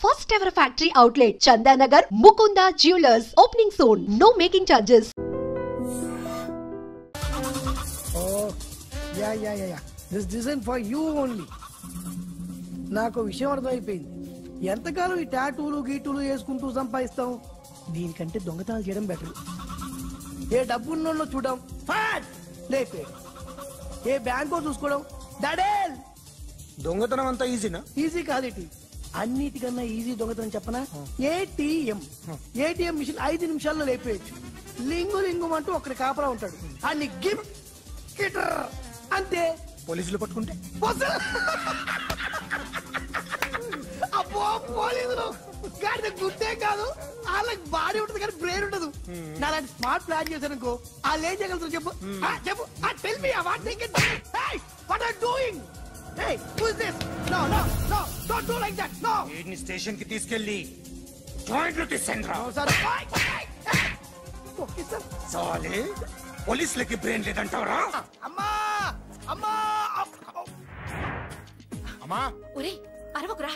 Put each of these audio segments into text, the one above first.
First ever factory outlet, Chandanagar, Mukunda Jewelers, opening soon. No making charges. Oh, yeah. This design for you only. నాకు విషయం అర్థమైపోయింది. ఎంతకాలం ఈ టాటూలు గీటులు వేసుకుంటూ సంపాదిస్తాం? దీనికంటే దొంగతనాలు చేయడం బెటర్. ఏ డబ్బున్నోళ్ళు చూడడం ఫాట్ లేపే, ఏ బ్యాంకో చూసుకోవడం దడేల్. దొంగతనం అంతా ఈజీనా? ఈజీ కాదేటి, అన్నిటికన్నా ఈజీ దొంగతనం చెప్పనా? ఏటీఎం మిషన్ 5 నిమిషాల్లో లేపేయచ్చు. లింగు అంటూ ఒకటి కాపలా ఉంటాడు, అన్ని గిమ్ గిటర్ అంతే. పోలీసులు పట్టుకుంటే అబ్బో పోలీసులు గాడి గుర్తే కాదు, వాళ్ళకి బాడీ ఉంటుంది కానీ బ్రెయిన్ ఉండదు. నాలాంటి స్మార్ట్ ప్లాన్ చేశాను వాళ్ళు ఏం చేయగలుగుతారు చెప్పు? చెప్పు, tell me what they can. Hey, what are doing? Hey, who is this? No, don't do like that. No. వీడిని స్టేషన్ కి తీసుకెళ్ళి జాయింట్లు తీసేంద్రా. No, sir. Okay, sir. సాలే, పోలీసులకి బ్రెయిన్ లేదంటావరా? అమ్మా. అమ్మా, ఒరేయ్ అరవకురా.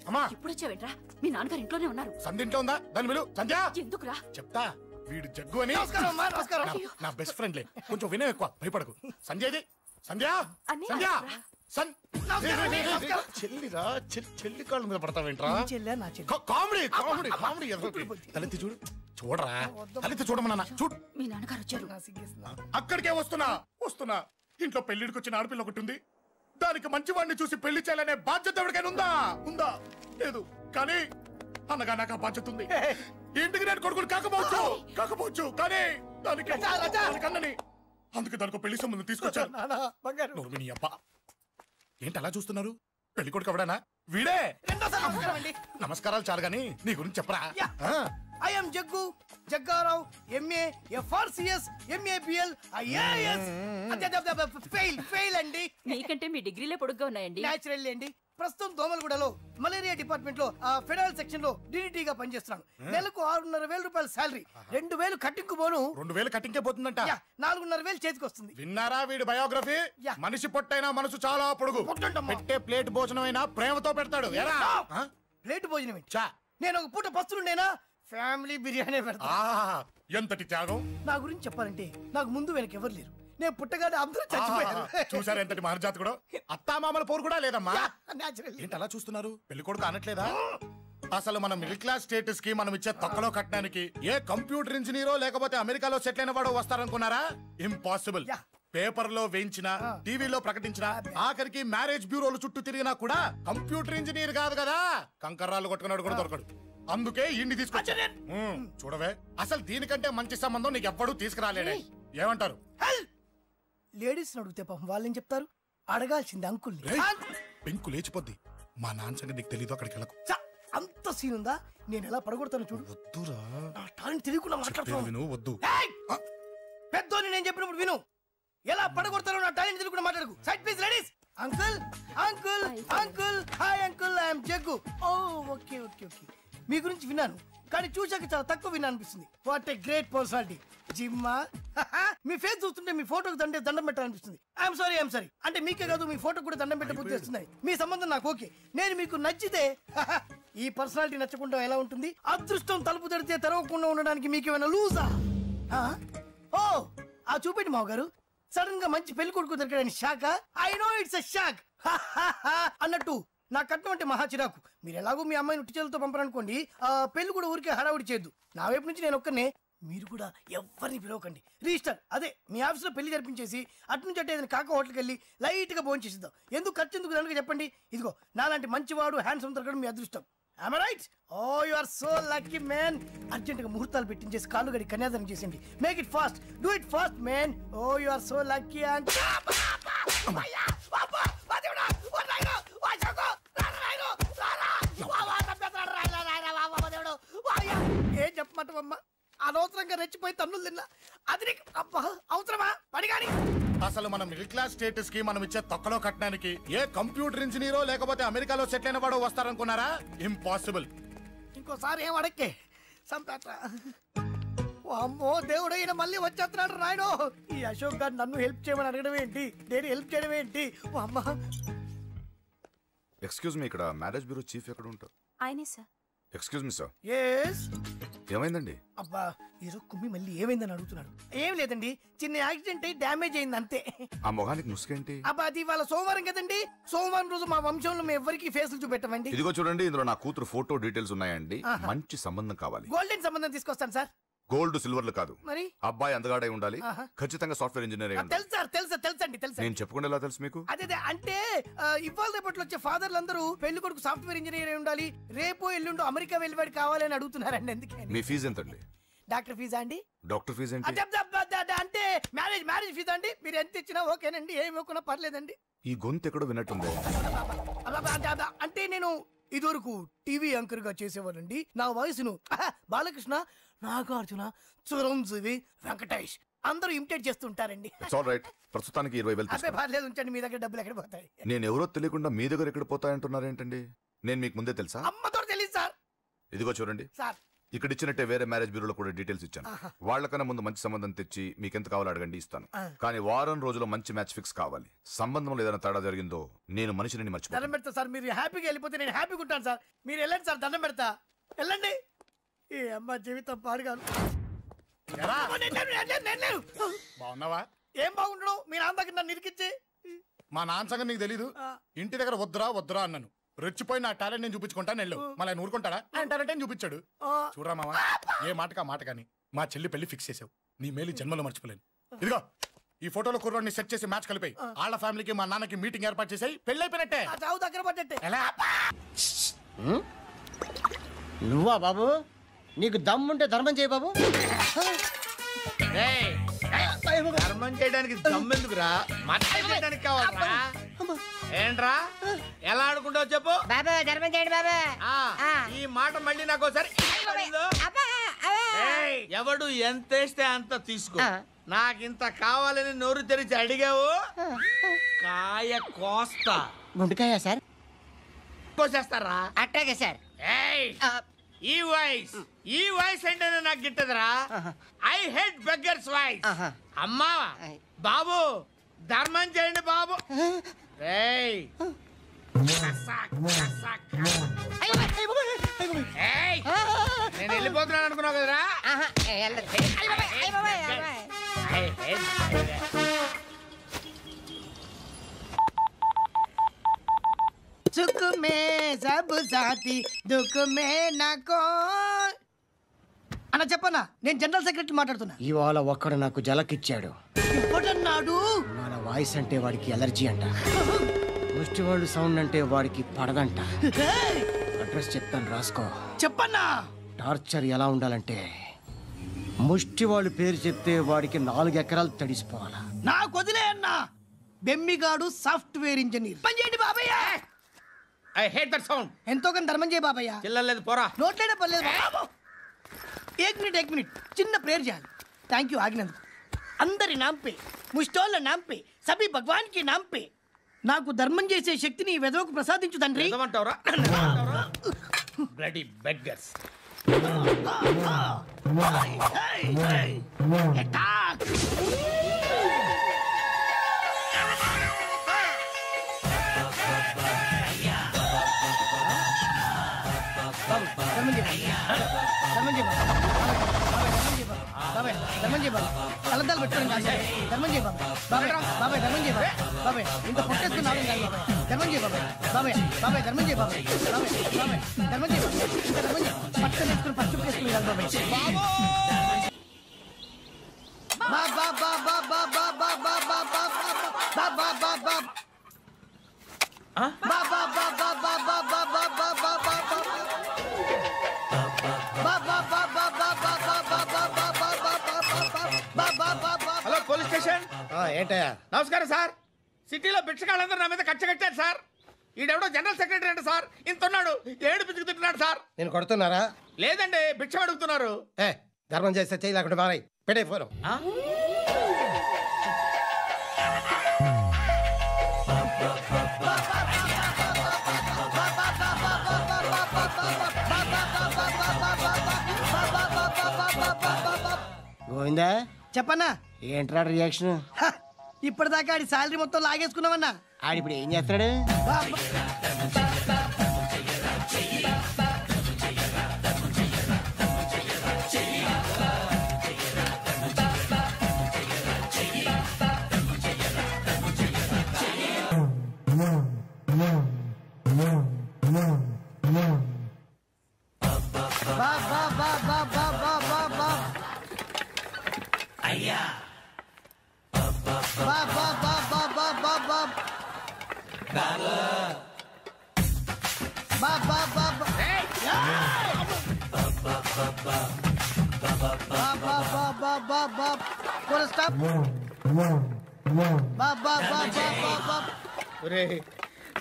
అమ్మా, ఇప్పుడు వచ్చావేంట్రా? మీ నాన్నగారు ఇంట్లోనే ఉన్నారు. సంధ్య ఇంట్లో ఉందా? దాని విలు. సంధ్య, ఎందుకురా? చెప్తా. వీడు జగ్గు అని నమస్కారం అమ్మా. నమస్కారం. నా బెస్ట్ ఫ్రెండ్లే, కొంచెం వినయం ఎక్కువ, భయపడకు. సంధ్యది. సంధ్య, అన్నయ్య, సంధ్య, నమస్కారం. చెల్లిరా, చెల్లి కాళ్ళ మీద పడతావేంట్రా? చెల్లె నా చెల్లి. కామెడీ తలెత్తి చూడు. చూడరా, తలెత్తి చూడమన్నా. చూడు, మీ నాన్నగారు వచ్చారు. అక్కడికే వస్తున్నా. ఇంట్లో పెళ్లిడికి వచ్చిన ఆడపిల్ల ఒకటి ఉంది. దానికి మంచివాడిని చూసి పెళ్లి చేయాలనే బాధ్యత ఎవరికైనా ఉందా? లేదు. కానీ అన్నగా నాకు ఆ బాధ్యత ఉంది. ఇంటికి నేను కొడుకుని కాకపోవచ్చు కానీ దానికి అన్నని, అందుకే దానికి పెళ్లి సంబంధం తీసుకొచ్చాను. నీ అబ్బా, ఏంటి అలా చూస్తున్నారు? పెళ్లి కొడుకు ఎవడానా? వీడే. నమస్కారాలు చాలు గాని నీ గురించి చెప్పరా. I am Jagga Rao, MA, FRCS, MABL, IAS. Fail అండి. మీకంటే మీ డిగ్రీలే పొడుగ్గా ఉన్నాయండి. న్యాచురల్ అండి. ప్రస్తుతం దోమలగూడలో మలేరియా డిపార్ట్మెంట్ లో ఫెడరల్ సెక్షన్ లో DDT గా పనిచేస్తున్నాను. నెలకు 6,500 రూపాయల శాలరీ, 2,000 కట్టింగ్ పోను. 2,000 కట్టింకే పోతుందంట. 4,500 చేతికి వస్తుంది. విన్నారా వీడి బయోగ్రఫీ? మనిషి పొట్టైనా మనసు చాలా పొడుగు. పెట్టే ప్లేట్ భోజనం అయినా ప్రేమతో పెడతాడు. ప్లేట్ భోజనం ఏంటి? నేను ఒక పూట పస్తులుండేనా ఫ్యామిలీ బిర్యానీ పెడతా. ఎంతటి త్యాగం! నా గురించి చెప్పాలంటే నాకు ముందు వెనక ఎవరు లేరు. నేను పుట్టగానే అందరూ చచ్చిపోయారు. చూసారు ఎంతటి మహర్జాత్ కూడా. అత్తామామల పోరు కూడా లేదమ్మా. న్యాచురల్. ఏంటి అలా చూస్తున్నారు? పెళ్లి కొడుకు అనట్లేదా? అసలు మన మిడిల్ క్లాస్ స్టేటస్ కి మనం ఇచ్చే తొక్కలో కట్టడానికి ఏ కంప్యూటర్ ఇంజనీరో లేకపోతే అమెరికాలో సెటిల్ అయిన వాడు వస్తారనుకున్నారా? ఇంపాసిబుల్. పేపర్ లో వేయించిన, టీవీలో ప్రకటించిన, ఆఖరికి మ్యారేజ్ బ్యూరోలు చుట్టూ తిరిగినా కూడా కంప్యూటర్ ఇంజనీర్ కాదు కదా, కంకర్రాలు కొట్టుకున్నాడు కూడా దొరకడు. అందుకే ఇండి తీసుకొచ్చా. చూడవే, అసలు దీనికంటే మంచి సంబంధం నీకు ఎవ్వడూ తీసుకురాలేడే. ఏమంటారు? లేడీస్ అడిగితే పాపం వాళ్ళేం చెప్తారు? అడగాల్సింది అంకుల్ని. పెంకు లేచిపోద్ది. మా నాన్న సంగతి నీకు తెలీదు, అక్కడికి వెళ్ళకు. అంత సీన్ ఉందా? నేను ఎలా పడగొడతాను చూడు. వద్దురా, నా టాలెంట్ తెలియకుండా మాట్లాడుతున్నాను. వద్దు. పెద్దోని నేను చెప్పినప్పుడు విను. ఎలా పడగొడతారో నా టాలెంట్ తెలియకుండా మాట్లాడకు. Side please ladies. Uncle hi uncle, I am Jaggu. Okay. మీ గురించి విన్నాను కానీ చూశాక చాలా తక్కువ విన్నా అనిపిస్తుంది. What a great personality. జిమ్మా, మీ ఫేస్ చూస్తుంటే మీ ఫోటోకి దండం పెట్టాలనిపిస్తుంది. I'm sorry. అంటే మీకే కాదు, మీ ఫోటో కూడా దండం పెట్టే బుద్ధి వస్తున్నాయి. మీ సంబంధం నాకు ఓకే. నేను మీకు నచ్చితే ఈ పర్సనాలిటీ నచ్చకుండా ఎలా ఉంటుంది? అదృష్టం తలుపు తెరితే తెరవకుండా ఉండడానికి మీకేమైనా లూజా? ఆ చూపెట్టి మావ గారు. సడన్ గా మంచి పెళ్లి కొడుకు దొరికాడని shock. I know it's a shock అన్నట్టు నా కట్నం అంటే మహా చిరాకు. మీరు ఎలాగో మీ అమ్మాయిని ఉట్టిచేలతో పంపరనుకోండి, పెళ్లి కూడా ఊరికే హడావుడి చేయొద్దు. నా వైపు నుంచి నేను ఒక్కనే, మీరు కూడా ఎవరిని పిలవకండి. రిజిస్టర్ అదే మీ ఆఫీస్లో పెళ్లి జరిపించేసి అటు నుంచి అంటే ఏదైనా కాక హోటల్కి వెళ్ళి లైట్ గా భోజనం చేసిద్దాం. ఎందుకు ఖర్చు ఎందుకు దానికి చెప్పండి. ఇదిగో నాలాంటి మంచివాడు హ్యాండ్సమ్ దొరకడం మీ అదృష్టం. Am I right? Oh, you are so lucky, man. అర్జెంటుగా ముహూర్తాలు పెట్టించేసి కాళ్ళు గడి కన్యాదానం చేసేయండి. Make it fast. Do it fast, man. Oh, you are so lucky. And ఏం చెప్పమంటావమ్మా? అనవసరంగా రెచ్చిపోయి తన్నులు తిన్నా. అది నీకు అవసరమా? పడిగాని. అసలు మన మిడిల్ క్లాస్ స్టేటస్ కి మనం ఇచ్చే తొక్కలో కట్టడానికి ఏ కంప్యూటర్ ఇంజనీరో లేకపోతే అమెరికాలో సెటిల్ అయిన వాడు వస్తారనుకున్నారా? ఇంపాసిబుల్. ఇంకోసారి ఏం అడక్కే సంపేట. అమ్మో దేవుడు, ఈయన మళ్ళీ వచ్చేస్తున్నాడు రాయడు. ఈ అశోక్ గారు నన్ను హెల్ప్ చేయమని అడగడం ఏంటి, నేను హెల్ప్ చేయడం ఏంటి? అమ్మా ఎక్స్క్యూజ్ మీ, ఇక్కడ మ్యారేజ్ బ్యూరో చీఫ్ ఎక్కడ ఉంటారు? ఆయనే sir. Excuse me sir, yes. ఏమైందండి? అబ్బా ఈరోజు కుమ్మి మళ్ళీ ఏమైందని అడుగుతున్నాడు. ఏం లేదండి, చిన్న యాక్సిడెంట్ అయ్యి డ్యామేజ్ అయింది అంతే. ఆ మొగానికి ముసుకేంటి? అబ్బా అది వాళ్ళ సోమవారం కదండి. సోమవారం రోజు మా వంశంలో మేము ఎవరికి ఫేసులు చూపెట్టమండి. ఇదిగో చూడండి, ఇందులో నా కూతురు ఫోటో డీటెయిల్స్ ఉన్నాయండి. మంచి సంబంధం కావాలి. గోల్డెన్ సంబంధం తీసుకొస్తాను సార్. గోల్డ్ సిల్వర్లు కాదు, మరి అబ్బాయి అందగాడై ఉండాలి. ఖచ్చితంగా సాఫ్ట్వేర్ ఇంజనీర్ అయి ఉండాలి. తెలుసు సార్, తెలుసండి. నేను చెప్పకుండా ఎలా తెలుసు మీకు? అదే అంటే ఇవాళ రేపట్లో వచ్చే ఫాదర్లు అందరూ పెళ్లి కొడుకు సాఫ్ట్వేర్ ఇంజనీర్ అయి ఉండాలి, రేపు ఎల్లుండో అమెరికా వెళ్ళివాడు కావాలి అని అడుగుతున్నారండి. అందుకే. మీ ఫీజు ఎంతండి? డాక్టర్ ఫీజా అండి? డాక్టర్ ఫీజు ఏంటి? అంటే మ్యారేజ్ ఫీజా అండి. మీరు ఎంత ఇచ్చినా ఓకేనండి, ఏమి ఇవ్వకున్నా పర్లేదండి. ఈ గొంతు ఎక్కడో విన్నట్టుంది. అంటే నేను ఇదివరకు టీవీ యాంకర్ గా చేసేవాడండి. నా వయసును బాలకృష్ణ, నాగార్జున, చిరంజీవి, వెంకటేష్ అందరూ ఇమిటేట్ చేస్తుంటారండి. ప్రస్తుతానికి 20,000 అదే పర్లేదు, ఉంచండి. మీ దగ్గర డబ్బులు ఎక్కడ పోతాయి? నేను ఎవరో తెలియకుండా మీ దగ్గర ఎక్కడ పోతాయంటున్నారేంటండి? నేను మీకు ముందే తెలుసా? అమ్మతో తెలియదు సార్. ఇదిగో చూడండి సార్, ఇక్కడ ఇచ్చినట్టే వేరే మ్యారేజ్ బ్యూరోలో కూడా డీటెయిల్స్ ఇచ్చాను. వాళ్ళకన్నా ముందు మంచి సంబంధం తెచ్చి మీకు ఎంత కావాలో అడగండి, ఇస్తాను. కానీ వారం రోజుల్లో మంచి మ్యాచ్ ఫిక్స్ కావాలి. సంబంధంలో ఏదైనా తేడా జరిగిందో నేను మనిషిని మర్చిపోతాను. దండం పెడతా సార్. మీరు హ్యాపీగా వెళ్ళిపోతే నేను హ్యాపీగా ఉంటాను సార్. మీరు వెళ్ళండి సార్, దండం పెడతా. వెళ్ళండి. ఈ అమ్మ జీవితం పాడుగాను. బాగున్నావా? ఏం బాగుండడం, మీ నాన్న దగ్గర నన్ను ఇరికిచ్చి. మా నాన్న సంగతి నీకు తెలీదు. ఇంటి దగ్గర వద్దురా అన్నాను. రెచ్చిపోయి నా టాలెంట్ నేను చూపించుకుంటాను. వెళ్ళు. మళ్ళీ ఆయన ఊరుకుంటాడా? ఆయన టాలెంట్ చూపించాడు. చూడరా మావా, ఏ మాటకా మాట కానీ మా చెల్లి పెళ్లి ఫిక్స్ చేసావు. నీ మేలు జన్మలో మర్చిపోలేను. ఇదిగో ఈ ఫోటోలో కుర్రాడిని సెట్ చేసి మ్యాచ్ కలిపాయి. వాళ్ళ ఫ్యామిలీకి మా నాన్నకి మీటింగ్ ఏర్పాటు చేసాయి. పెళ్లి అయిపోయినట్టే. చావు దగ్గర పడ్డట్టే. ఎలా? నువ్వా బాబు? నీకు దమ్ముంటే ధర్మం చేయి బాబు. ధర్మం చేయడానికి దమ్మెందుకురా? చేయడానికి కావాలరా? ఏంట్రా ఎలా ఆడుకుంటావు చెప్పు బాబా. ధర్మం చేయండి బాబా. ఈ మాట మళ్ళీ నాకు ఒకసారి. ఎవడు ఎంత వేస్తే అంత తీసుకో. నాకింత కావాలని నోరు తెరిచి అడిగావు, కాయ కోస్తా. గుండెకాయ సార్? కోసేస్తారా? అట్టాగే సార్. ఈ వాయిస్ అంటే నాకు గిట్టదురా. I hate beggars voice. అమ్మా బాబు, ధర్మం చేయండి బాబు. నేను వెళ్ళిపోతున్నాను అనుకున్నావు కదరా? సుఖ మే సబ్ సాథీ దుఃఖ మే నాకో. అన్న చెప్పన్నా, నేను జనరల్ సెక్రటరీ మాట్లాడుతున్నా. ఇవాళ ఒక్కడు నాకు జలకిచ్చాడు. ఇప్పుడన్నాడు మన వాయిస్ అంటే వాడికి ఎలర్జీ అంట. ముష్టి వాళ్ళు సౌండ్ అంటే వాడికి పడదంట. అడ్రస్ చెప్తాను, రాసుకో. చెప్పన్నా. టార్చర్ ఎలా ఉండాలంటే ముష్టి వాళ్ళు పేరు చెప్తే వాడికి 4 ఎకరాలు తడిసిపోవాలా. నాకు వదిలే అన్నా. బెమ్మిగాడు సాఫ్ట్వేర్ ఇంజనీర్. పని చేయండి బాబయ్య. I hate that sound. ఎంతో కొంత ధర్మం చేయ బాబయ్య. చిల్లలేదు పోరా. నోట్లేనే పర్లేదు బాబు. एक मिनट చిన్న ప్రేయర్ చేయాలి. థ్యాంక్ యూ ఆగినందుకు. అందరి నామ్ పే, ముష్టోళ్ళ నామ్ పే, సభీ భగవాన్ కి నామ్ పే నాకు ధర్మం చేసే శక్తిని ఈ వెదవకు ప్రసాదించు తండ్రి. ఏమంటావురా? Bloody beggars. కలద్దాలు పెట్టుకోండి కాదు. ధర్మం చేయ బాబాయ్. బాబాయ్ ధర్మం చేయ బాబాయ్. ఇంత పొట్టేసుకున్నాడు కాదు బాబాయ్. ధర్మం చేయ బాబాయ్. బాబాయ్ ధర్మం చేయ బాబాయ్. ధర్మం చేయ ఇంకా ధర్మం చేయ. పట్టుకొని వేసుకుని పచ్చి వేసుకుని కాదు బాబాయ్. Hello police station. ఏంటయ్యా? నమస్కారం సార్. సిటీలో భిక్షగాళ్ళందరూ నా మీద కచ్చ కట్టారు సార్. ఈడెవడో జనరల్ సెక్రటరీ అంటే సార్, ఇంత ఉన్నాడు, ఏడు పిచ్చుకు తింటున్నాడు సార్. నేను కొడుతున్నారా? లేదండి, భిక్ష అడుగుతున్నారు. ధర్మం చేస్తే చేయి, లేకుండా మారాయి. పెట్టే ఫోన్. గోవిందా చెప్పన్నా. ఏంట్రా రియాక్షన్? ఇప్పటిదాకా ఆడి శాలరీ మొత్తం లాగేసుకున్నామన్నా. ఆడిప్పుడు ఏం చేస్తున్నాడు?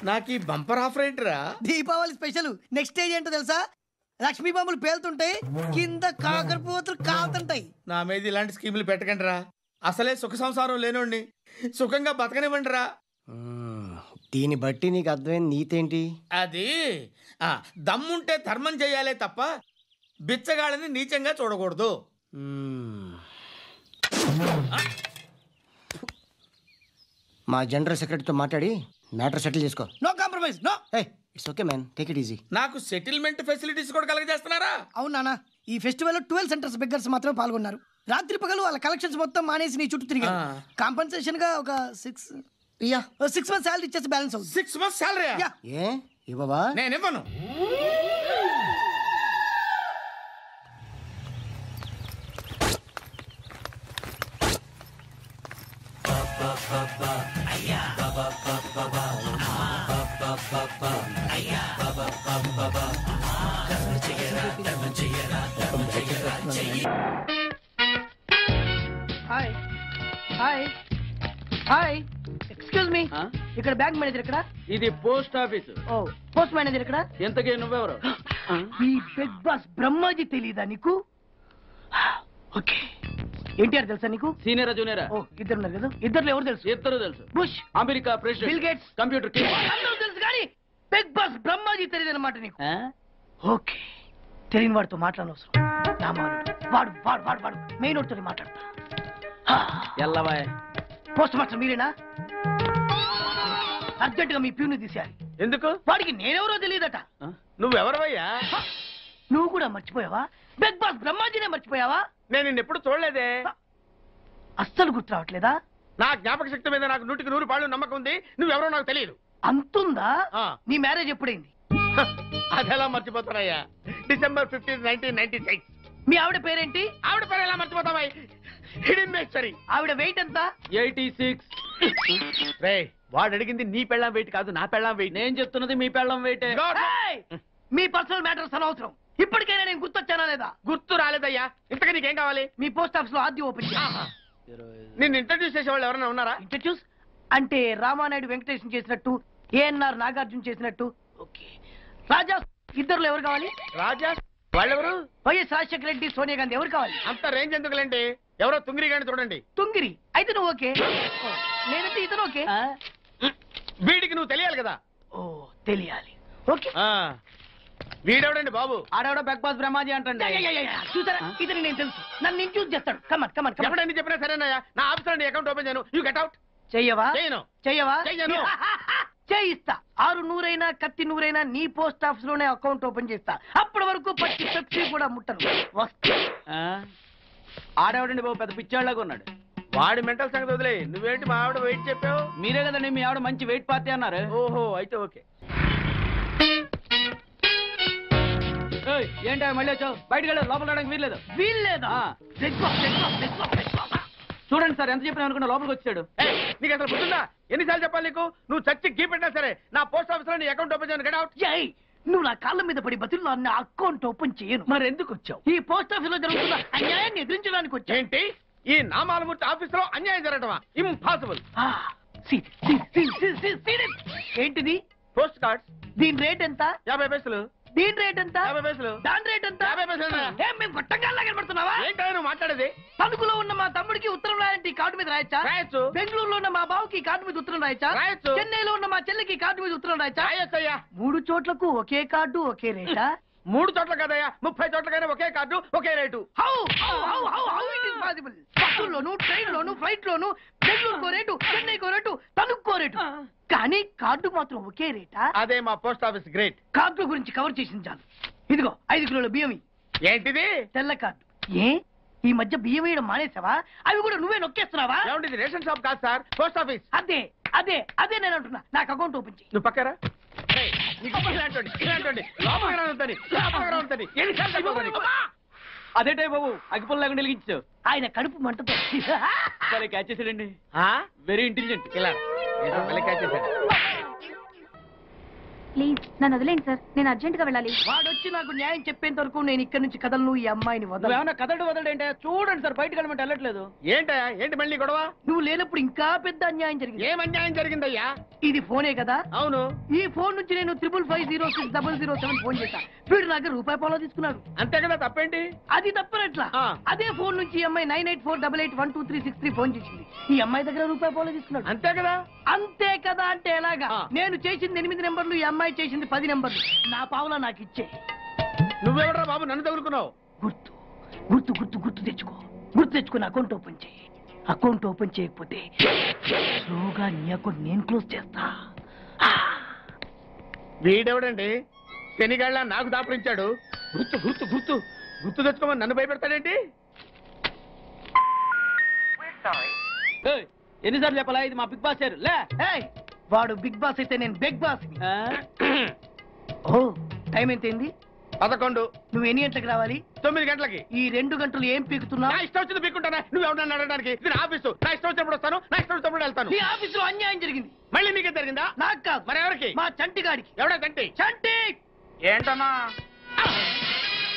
నాకు ఈ బంపర్ ఆఫర్ ఏంటిరా? దీపావళి స్పెషల్. నెక్స్ట్ స్టేజ్ ఏంటో తెలుసా? లక్ష్మీ బాంబులు పేలుతుంటాయి, కింద కాకరపోతులు కాలుతుంటాయి. నా మీద ఇలాంటి స్కీములు పెట్టకండి రా. అసలే సుఖ సంసారం లేనోండి, సుఖంగా బతకనివ్వండి రా. దీన్ని బట్టి నీకు అర్థమైన నీతేంటి? అది దమ్ముంటే ధర్మం చేయాలే తప్ప బిచ్చగాళ్ళని నీచంగా చూడకూడదు. మా జనరల్ సెక్రటరీతో మాట్లాడి మ్యాటర్ సెటిల్ చేసుకో. No compromise, no. It's okay man, take it easy. నాకు సెటిల్మెంట్ ఫెసిలిటీస్ కూడా కలగజేస్తున్నారా? అవును నాన్న, ఈ ఫెస్టివల్ 12 సెంటర్స్ బెగ్గర్స్ మాత్రమే పాల్గొన్నారు. రాత్రి పగలు వాళ్ళ కలెక్షన్స్ మొత్తం మానేసి నీ చుట్టూ తిరిగారు. కాంపన్సేషన్ గా ఒక 6 months సాలరీ ఇచ్చేసి బ్యాలెన్స్ అవుతుంది. 6 months సాలరీ? ఏ ఇవ్వవా? నేను ఇవ్వను. Hi hi hi, excuse me, ఇక్కడ బ్యాంక్ మేనేజర్ ఇక్కడ? ఇది పోస్ట్ ఆఫీస్. ఓ, పోస్ట్ మేనేజర్ ఇక్కడ? ఎంతకే నువ్వెవరు? ఈ బిగ్ బాస్ బ్రహ్మాజీ తెలీదా నీకు? ఓకే, ఎన్టీఆర్ తెలుసా నీకు? సీనియరా జూనియరా? ఓ, ఇద్దరు ఉన్నారు కదా, ఇద్దరు ఎవరు తెలుసు? ఇద్దరు తెలుసు. Bush, America president, bill gates, computer king. అందరూ తెలుసు కానీ బిగ్ బాస్ బ్రహ్మాజీ తెలియదు అనమాట నీకు. ఓకే, తెలియని వాడితో మాట్లాడనవసరం. వాడు వాడు వాడు వాడు మెయిన్ వాడితో మాట్లాడతా. ఎల్లవాయ్. పోస్ట్ మాస్టర్ మీరేనా? అర్జెంట్ గా మీ ప్యూని తీసేయాలి. ఎందుకు? వాడికి నేనెవరో తెలియదట. నువ్వెవరవయ్యా? నువ్వు కూడా మర్చిపోయావా? బిగ్ బాస్ బ్రహ్మాజీనే మర్చిపోయావా? నేను నిన్నెప్పుడు చూడలేదే. అస్సలు గుర్తు రావట్లేదా? నా జ్ఞాపక శక్తి మీద నాకు 100కి 100 పాళ్ళు నమ్మకం ఉంది. నువ్వెవరో నాకు తెలియదు. అంతుందా? నీ మ్యారేజ్ ఎప్పుడైంది? అదెలా మర్చిపోతానయ్యా? December 15, 1996. మీ ఆవిడ పేరేంటి? ఆవిడ పేరు ఎలా మర్చిపోతావా? హిడెన్మేశ్వరి. ఆవిడ వెయిట్ ఎంత? 86. రే, వాడు అడిగింది నీ పెళ్ళాం వెయిట్ కాదు, నా పెళ్ళాం వెయిట్. నేను చెప్తున్నది మీ పెళ్ళం వెయిటే. మీ పర్సనల్ మ్యాటర్స్ అనవసరం. ఇప్పటికైనా నేను గుర్తొచ్చానా లేదా? గుర్తు రాలేదయ్యా. ఇంతగా నీకేం కావాలి? మీ పోస్ట్ ఆఫీస్ లో ఆర్డీ ఓపెన్ చేయాలి. నిన్ను ఇంట్రడ్యూస్ చేసే వాళ్ళు ఎవరైనా ఉన్నారా? ఇంట్రడ్యూస్ అంటే రామానాయుడు వెంకటేశం చేసినట్టు, ఏఎన్ఆర్ నాగార్జున చేసినట్టు. ఓకే, రాజా ఇద్దరులో ఎవరు కావాలి? రాజా వాళ్ళెవరు? వైఎస్ రాజశేఖర రెడ్డి, సోనియా గాంధీ ఎవరు కావాలి? అంత రేంజ్ ఎందుకులేండి, ఎవరో తుంగిరి గాని చూడండి. తుంగిరి అయితే నువ్వు ఓకే, నేనైతే ఇతను ఓకే. వీడికి నువ్వు తెలియాలి కదా. ఓ, తెలియాలి. ఓకే, వీడెవడండి బాబు? ఆడవిడ బిగ్ బాస్ బ్రహ్మాజీ అంటండి. చూసారా, ఇతని నేను తెలుసు, నన్ను ఇంట్రడ్యూస్ చేస్తాడు. Come on come on come on. ఎప్పుడైనా చెప్పినా సరేనయ్యా, నా ఆఫీస్ లో అకౌంట్ ఓపెన్ చేయను. You get out. చెయ్యవా? చేయను. చెయ్యవా? చెయ్యను. చేయిస్తా. 6 నూరైనా కత్తి నూరైనా నీ పోస్ట్ ఆఫీస్ లోనే అకౌంట్ ఓపెన్ చేస్తా. అప్పటి వరకు పచ్చి పెప్సీ కూడా ముట్టను. ఆడవిడండి బాబు, పెద్ద పిచ్చాళ్ళగా ఉన్నాడు. వాడి మెంటల్ సంగతి వదిలే. నువ్వేంటి మా ఆవిడ వెయిట్ చెప్పావు? మీరే కదండి మీ ఆవిడ మంచి వెయిట్ పార్టీ అన్నారు. ఓహో, అయితే ఓకే. ఏంటో మళ్ళీ వచ్చావు? బయటకు వెళ్ళి లోపల రావడానికి వీల్లేదు. వీల్లేదా? చూడండి సార్, ఎంత చెప్పినా అనుకున్నా లోపలికి వచ్చాడు. నీకు అసలు గుర్తుందా? ఎన్నిసార్లు చెప్పాలి నీకు? నువ్వు చచ్చి గీ పెట్టినా సరే నా పోస్ట్ ఆఫీస్ లో నీ అకౌంట్ ఓపెన్ చేయను. Get out. నువ్వు నా కాళ్ళ మీద పడి బతులు నా అకౌంట్ ఓపెన్ చేయను. మరి ఎందుకు వచ్చావు? ఈ పోస్ట్ ఆఫీస్ లో జరుగుతున్న అన్యాయాన్ని ఎదిరించడానికి వచ్చా. ఏంటి? ఈ నామాలమూర్తి ఆఫీస్ లో అన్యాయం జరగటమా? ఇంపాసిబుల్. ఏంటిది? Post cards. దీని రేట్ ఎంత? 50 పైసలు. దీని రేట్ ఎంత? 50 పైసలు. దాని రేట్ ఎంత? 50 పైసలు. మేము గొట్టంగా కనబడుతున్నావా? ఏంటో నువ్వు మాట్లాడేది? తణుకులో ఉన్న మా తమ్ముడికి ఉత్తరం రాయంటే ఈ కార్డు మీద రాయచ్చా? రాయొచ్చు. బెంగళూరులో ఉన్న మా బావుకి ఈ కార్డు మీద ఉత్తరం రాయచ్చా? రాయొచ్చు. చెన్నైలో ఉన్న మా చెల్లికి కార్డు మీద ఉత్తరం రాయచ్చా? రాయొచ్చయ్యా. 3 చోట్లకు ఒకే కార్డు ఒకే రేటా? 3 చోట్ల కదయ్యా, 30 చోట్లకైనా ఒకే కార్డు ఒకే రేటు. బస్సుల్లోను, ట్రైన్ లోను, ఫ్లైట్ లోను బెంగళూరుకో రేటు, చెన్నైకో రేటు, తణుక్కో రేటు, కానీ కార్డు మాత్రం ఒకే రేటా? అదే మా పోస్ట్ ఆఫీస్ గ్రేట్. కార్డు గురించి కవర్ చేసింది చాలు. ఇదిగో 5 కిలోల బియ్యం. ఏంటిది? తెల్ల కార్డు. ఏ ఈ మధ్య బియ్యం వేయడం మానేసావా? అవి కూడా నువ్వే నొక్కేస్తున్నావా? ఏమంటే రేషన్ షాప్ కాదు సార్, పోస్ట్ ఆఫీస్. అదే అదే అదే నేను అంటున్నా. నాకు అకౌంట్ ఓపెన్ చేయి. నువ్వు పక్కరా. అదేటే బాబు, అగ్గిపుల్ల లేకుండా వెలిగించావు. ఆయన కడుపు మంటతో క్యాచ్ చేసాడండి. Very intelligent. ఇలా క్యాచ్ చేశాడు. ప్లీజ్ నన్ను వదిలేండి సార్, నేను అర్జెంట్ గా వెళ్ళాలి. వాడొచ్చి నాకు న్యాయం చెప్పేంత వరకు నేను ఇక్కడి నుంచి కదలను. ఈ అమ్మాయిని వదలు. ఏమన్నా కదలడు ఏంటే? చూడండి సార్, బయటకు వెళ్ళమంటే వెళ్ళట్లేదు. ఏంటయ్యా, ఏంటి మళ్ళీ గొడవ? నువ్వు లేనప్పుడు ఇంకా పెద్ద అన్యాయం జరిగింది. ఏం అన్యాయం జరిగిందయ్యా? ఇది ఫోనే కదా? అవును. ఈ ఫోన్ నుంచి నేను 555060007 ఫోన్ చేశా. వీడు నాకు ₹1 తీసుకున్నాడు. అంతే కదా, తప్పేంటి? అది తప్పనట్లా. అదే ఫోన్ నుంచి ఈ అమ్మాయి 984888123363 ఫోన్ చేసింది. ఈ అమ్మాయి దగ్గర ₹1 తీసుకున్నాడు. అంతే కదా? అంతే కదా అంటే ఎలాగా? నేను చేసింది 8 నెంబర్లు, ఈ అమ్మాయి చేసింది 10 నెంబర్లు. నా పావులా నాకు ఇచ్చే. నువ్వెవడరా బాబు నన్ను తగులుకున్నావు? గుర్తు గుర్తు గుర్తు గుర్తు తెచ్చుకో. గుర్తు తెచ్చుకుని అకౌంట్ ఓపెన్ చేయి. అకౌంట్ ఓపెన్ చేయకపోతే స్లోగా నీ అకౌంట్ నేను క్లోజ్ చేస్తా. వీడెవడండి శనిగాళ్ళ నాకు దాపరించాడు? గుర్తు గుర్తు గుర్తు గుర్తు తెచ్చుకోమని నన్ను భయపెడతాడేంటి? ఎన్నిసార్లు చెప్పాలా? ఇది మా బిగ్ బాస్ సార్. లే, వాడు బిగ్ బాస్ అయితే నేను బిగ్ బాస్. ఓ, టైం ఎంతైంది? 11. నువ్వు ఎన్ని గంటలకు రావాలి? 9 గంటలకి. ఈ 2 గంటలు ఏం పీకుతున్నా? నా ఇష్టం వచ్చింది పీక్కుంటానా? నువ్వు ఎవడన్నా అడగడానికి? ఇది నా ఆఫీసు. నా ఇష్టం వచ్చినప్పుడు వస్తాను, నా ఇష్టం వచ్చినప్పుడు వెళ్తాను. ఈ ఆఫీసులో అన్యాయం జరిగింది. మళ్ళీ మీకే జరిగిందా? నాకు కాదు. మరి ఎవరికి? మా చంటి గాడికి. ఎవడా తంటి? చంటి ఏంటన్నా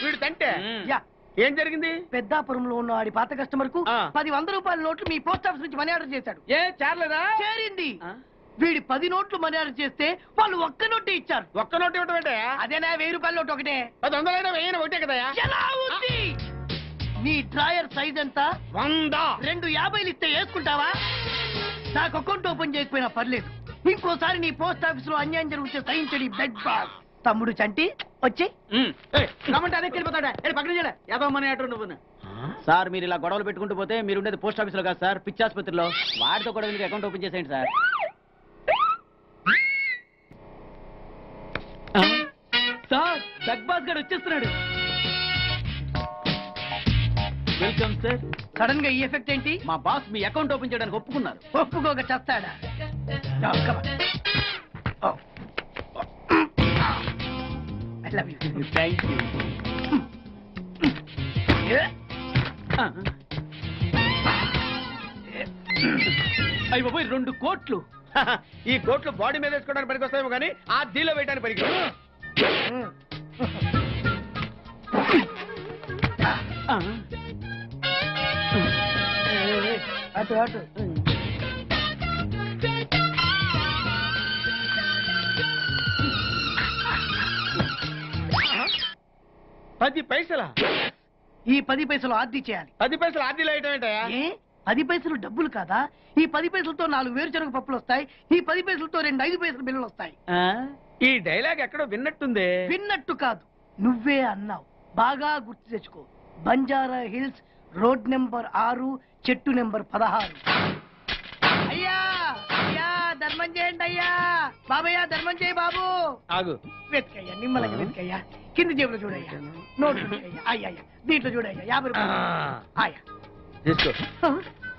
వీడు తంటే? యా. ఏం జరిగింది? పెద్దాపురంలో ఉన్న వాడి పాత కస్టమర్ కు 10 100 నోట్లు మీ పోస్ట్ ఆఫీస్ నుంచి మనీ ఆర్డర్ చేశాడు. ఏ చేరలేదా? చేరింది. వీడి 10 నోట్లు మనీ ఆర్డర్ చేస్తే వాళ్ళు ఒక్క నోటు ఇచ్చారు. ఒక్క నోటు ఇవ్వటం ఏంటే? అదేనా ₹1000 నోటు ఒకటే. 100 వెయ్యి ఒకటే కదా? ఎలా ఉంది? నీ డ్రాయర్ సైజ్ ఎంత? 100. 2 50 ఇస్తే వేసుకుంటావా? నాకు అకౌంట్ ఓపెన్ చేయకపోయినా పర్లేదు. ఇంకోసారి నీ పోస్ట్ ఆఫీస్ లో అన్యాయం జరిగితే సహించడి బెడ్ బాస్. తమ్ముడు చంటి వచ్చి రమ్మంటే అదే వెళ్ళిపోతాడా? పక్కన చేయలే యాదవమని అటు నువ్వు. సార్ మీరు ఇలా గొడవలు పెట్టుకుంటూ పోతే మీరు ఉండేది పోస్ట్ ఆఫీస్ లో కాదు సార్, పిచ్చాసుపత్రిలో. వాడితో కూడా మీకు అకౌంట్ ఓపెన్ చేసేయండి సార్. సార్ బిగ్ బాస్ గారు వచ్చేస్తున్నాడు. Welcome sir. సడన్ గా ఈ ఎఫెక్ట్ ఏంటి? మా బాస్ మీ అకౌంట్ ఓపెన్ చేయడానికి ఒప్పుకున్నారు. ఒప్పుకోక చేస్తాడా? I love you. Thank you. అయ్యి బాబోయ్, 2 కోట్లు. ఈ కోట్లు బాడీ మీద వేసుకోవడానికి పనికి వస్తాయేమో కానీ ఆ దీలో వేయడానికి పనికి. అటు అటు. $10 పైసలా? ఈ 10 పైసలు ఆర్డీ చేయాలి. 10 పైసలు ఆర్డీలో వేయటం ఏంటయ్యా? 10 పైసలు డబ్బులు కాదా? ఈ 10 పైసలతో 4 వేరుశనగ పప్పులు వస్తాయి. ఈ 10 పైసలతో 2 5 పైసల బిల్లులు వస్తాయి. ఈ డైలాగ్ ఎక్కడో విన్నట్టుంది. విన్నట్టు కాదు, నువ్వే అన్నావు. బాగా గుర్తు తెచ్చుకో. బంజారా హిల్స్, రోడ్ నెంబర్ 6, చెట్టు నెంబర్ 16. అయ్యా అయ్యా ధర్మం చేయండి అయ్యా. బాబయ్యా ధర్మం చేయి బాబు. ఆగు. వెతికయ్యా, నిమ్మలంగా వెతికయ్యా. కింది జేబులో చూడయ్యా. నోట్లు చూడయ్యా. అయ్యా దీంట్లో చూడయ్యా. 50 రూపాయలు. అయ్యా తీసుకో.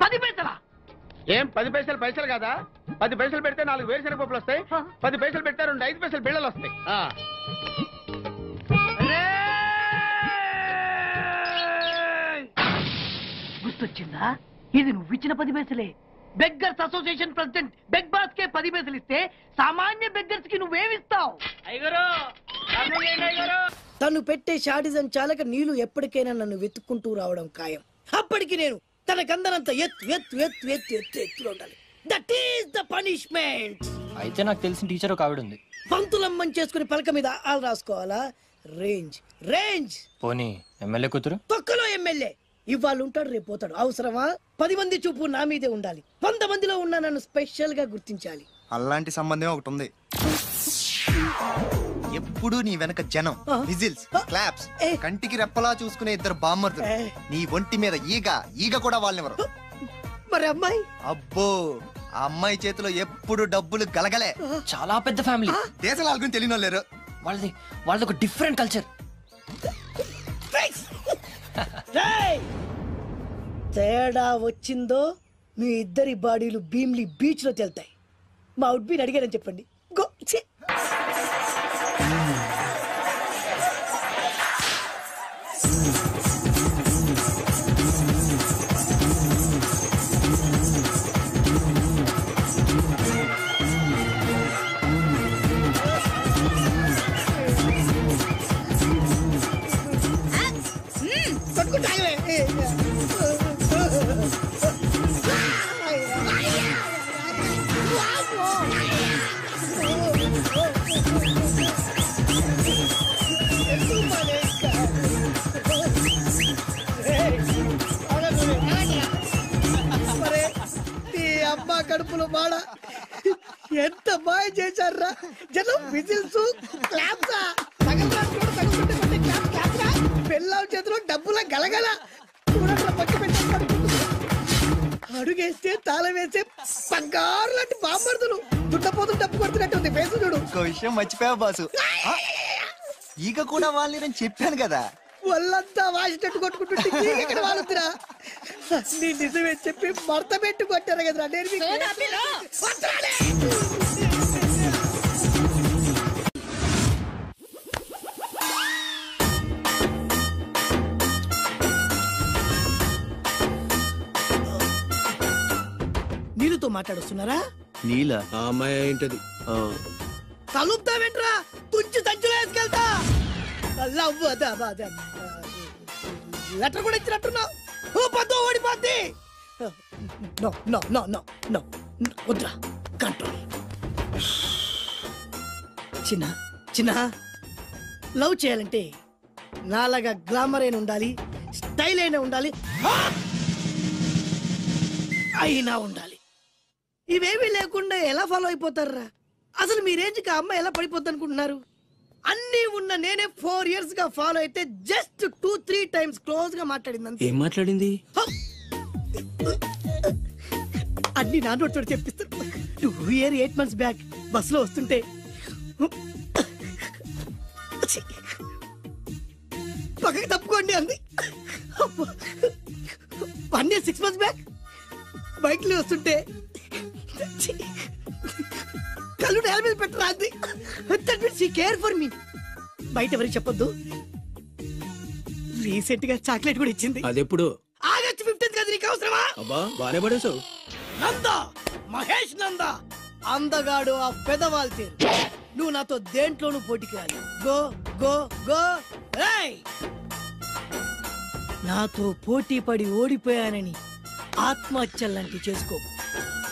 10 పైసలా? ఏం 10 పైసలు పైసలు కాదా? 10 పైసలు పెడితే 4 వేరుశనగ పప్పులు వస్తాయి. 10 పైసలు పెడితే 2 5 పైసలు బిళ్ళలు వస్తాయి. గుర్తొచ్చిందా? ఇది నువ్వు ఇచ్చిన 10 పైసలే. Beggars association president beg boss కే 10 పైసలు ఇస్తే సామాన్య బెగ్గర్స్ కి నువ్వేమిస్తావు? తను పెట్టే షాడిజం చాలక నీళ్లు ఎప్పటికైనా నన్ను వెతుక్కుంటూ రావడం ఖాయం. అప్పటికి నేను తనకందనంత ఎత్తులో ఉండాలి. That is the punishment. అయితే నాకు తెలిసిన టీచర్ ఒక ఆవిడ ఉంది. పంతులమ్మని చేసుకుని పలక మీద ఆలు రాసుకోవాలా? Range range. పోనీ ఎమ్మెల్యే కూతురు? తొక్కలో ఎమ్మెల్యే. ఇవాళ ఉంటాడు, రేపు పోతాడు. అవసరమా? 10 మంది చూపు నా మీదే ఉండాలి. 100 మందిలో ఉన్న నన్ను స్పెషల్ గా గుర్తించాలి. అలాంటి సంబంధం ఒకటి ఉంది. ఎప్పుడు నీ వెనక జనం, విజిల్స్, క్లాప్స్, కంటికి రెప్పలా చూసుకునే 2 బామ్మర్దులు. నీ ఒంటి మీద ఈగ కూడా వాళ్ళెవరు. మరి అమ్మాయి? అబ్బో, ఆ అమ్మాయి చేతిలో ఎప్పుడు డబ్బులు గలగలే. చాలా పెద్ద ఫ్యామిలీ. దేశాల వాళ్ళని తెలియని లేరు. వాళ్ళది ఒక డిఫరెంట్ కల్చర్. తేడా వచ్చిందో మీ ఇద్దరి బాడీలు భీమ్లీ బీచ్ లో తేల్తాయి. మా ఉడ్బీని అడిగారని చెప్పండి. గో. అబ్బా కడుపులో బాడ ఎంత బాగా చేశారా జనం విజిల్స్ క్లాప్సా పిల్లల చేతిలో డబ్బుల గలగల అడుగేస్తే తాళం వేస్తే బంగారు లాంటి బాంబర్దులు దుట్టపోతులు డబ్బు కొడుతున్నట్టు ఉంది ఫేసు చూడు. ఇంకో విషయం మర్చిపోయావు బాసు, ఈగ కూడా వాళ్ళని చెప్పాను కదా. వాళ్ళంతా వాసినట్టు కొట్టుకుంటుంటే ఇక్కడ వాళ్ళురా నీ నిజమే చెప్పి మడత పెట్టి కొట్టారు కదరా నేను నీళ్ళతో మాట్లాడుస్తున్నారా? నీల ఆ అమ్మాయి ఏంటది? కలుపుతావేంట్రా తుంచి సంచులో వేసుకెళ్తా. లెటర్ కూడా ఇచ్చినట్టున్నావు. పద్దు ఓడిపోద్ది. No no no no no వద్దురా, కంట్రోల్. చిన్న చిన్న లవ్ చేయాలంటే నాలాగా గ్లామర్ అయినా ఉండాలి, స్టైల్ అయినా ఉండాలి, అయినా ఉండాలి. ఇవేమీ లేకుండా ఎలా ఫాలో అయిపోతారా? అసలు మీ రేంజ్కి ఆ అమ్మాయి ఎలా పడిపోద్ది అనుకుంటున్నారు? అన్ని ఉన్న నేనే 4 years గా ఫాలో అయితే జస్ట్ 2-3 times క్లోజ్ గా మాట్లాడింది. ఏం మాట్లాడింది? అన్ని నా నోటితో చెప్పిస్తాను. 2 years 8 months బ్యాక్ బస్సులో వస్తుంటే పక్కకి తప్పుకోండి అంది. 1 year 6 months బ్యాక్ బైక్ లో వస్తుంటే కళ్ళు నేల మీద పెట్టరా అంది. That means she care for me. బయట ఎవరికి చెప్పొద్దు. రీసెంట్ గా చాక్లెట్ కూడా ఇచ్చింది. అదెప్పుడు? ఆగస్ట్ 15th కదా. నీకు అవసరమా? అబ్బా బానే పడేసావు. నందా, మహేష్ నందా, అందగాడు ఆ పెదవాల్ తీరు. నువ్వు నాతో దేంట్లోనూ పోటీకి రాలి. Go go go. నాతో పోటీ పడి ఓడిపోయానని ఆత్మహత్యలాంటి చేసుకో.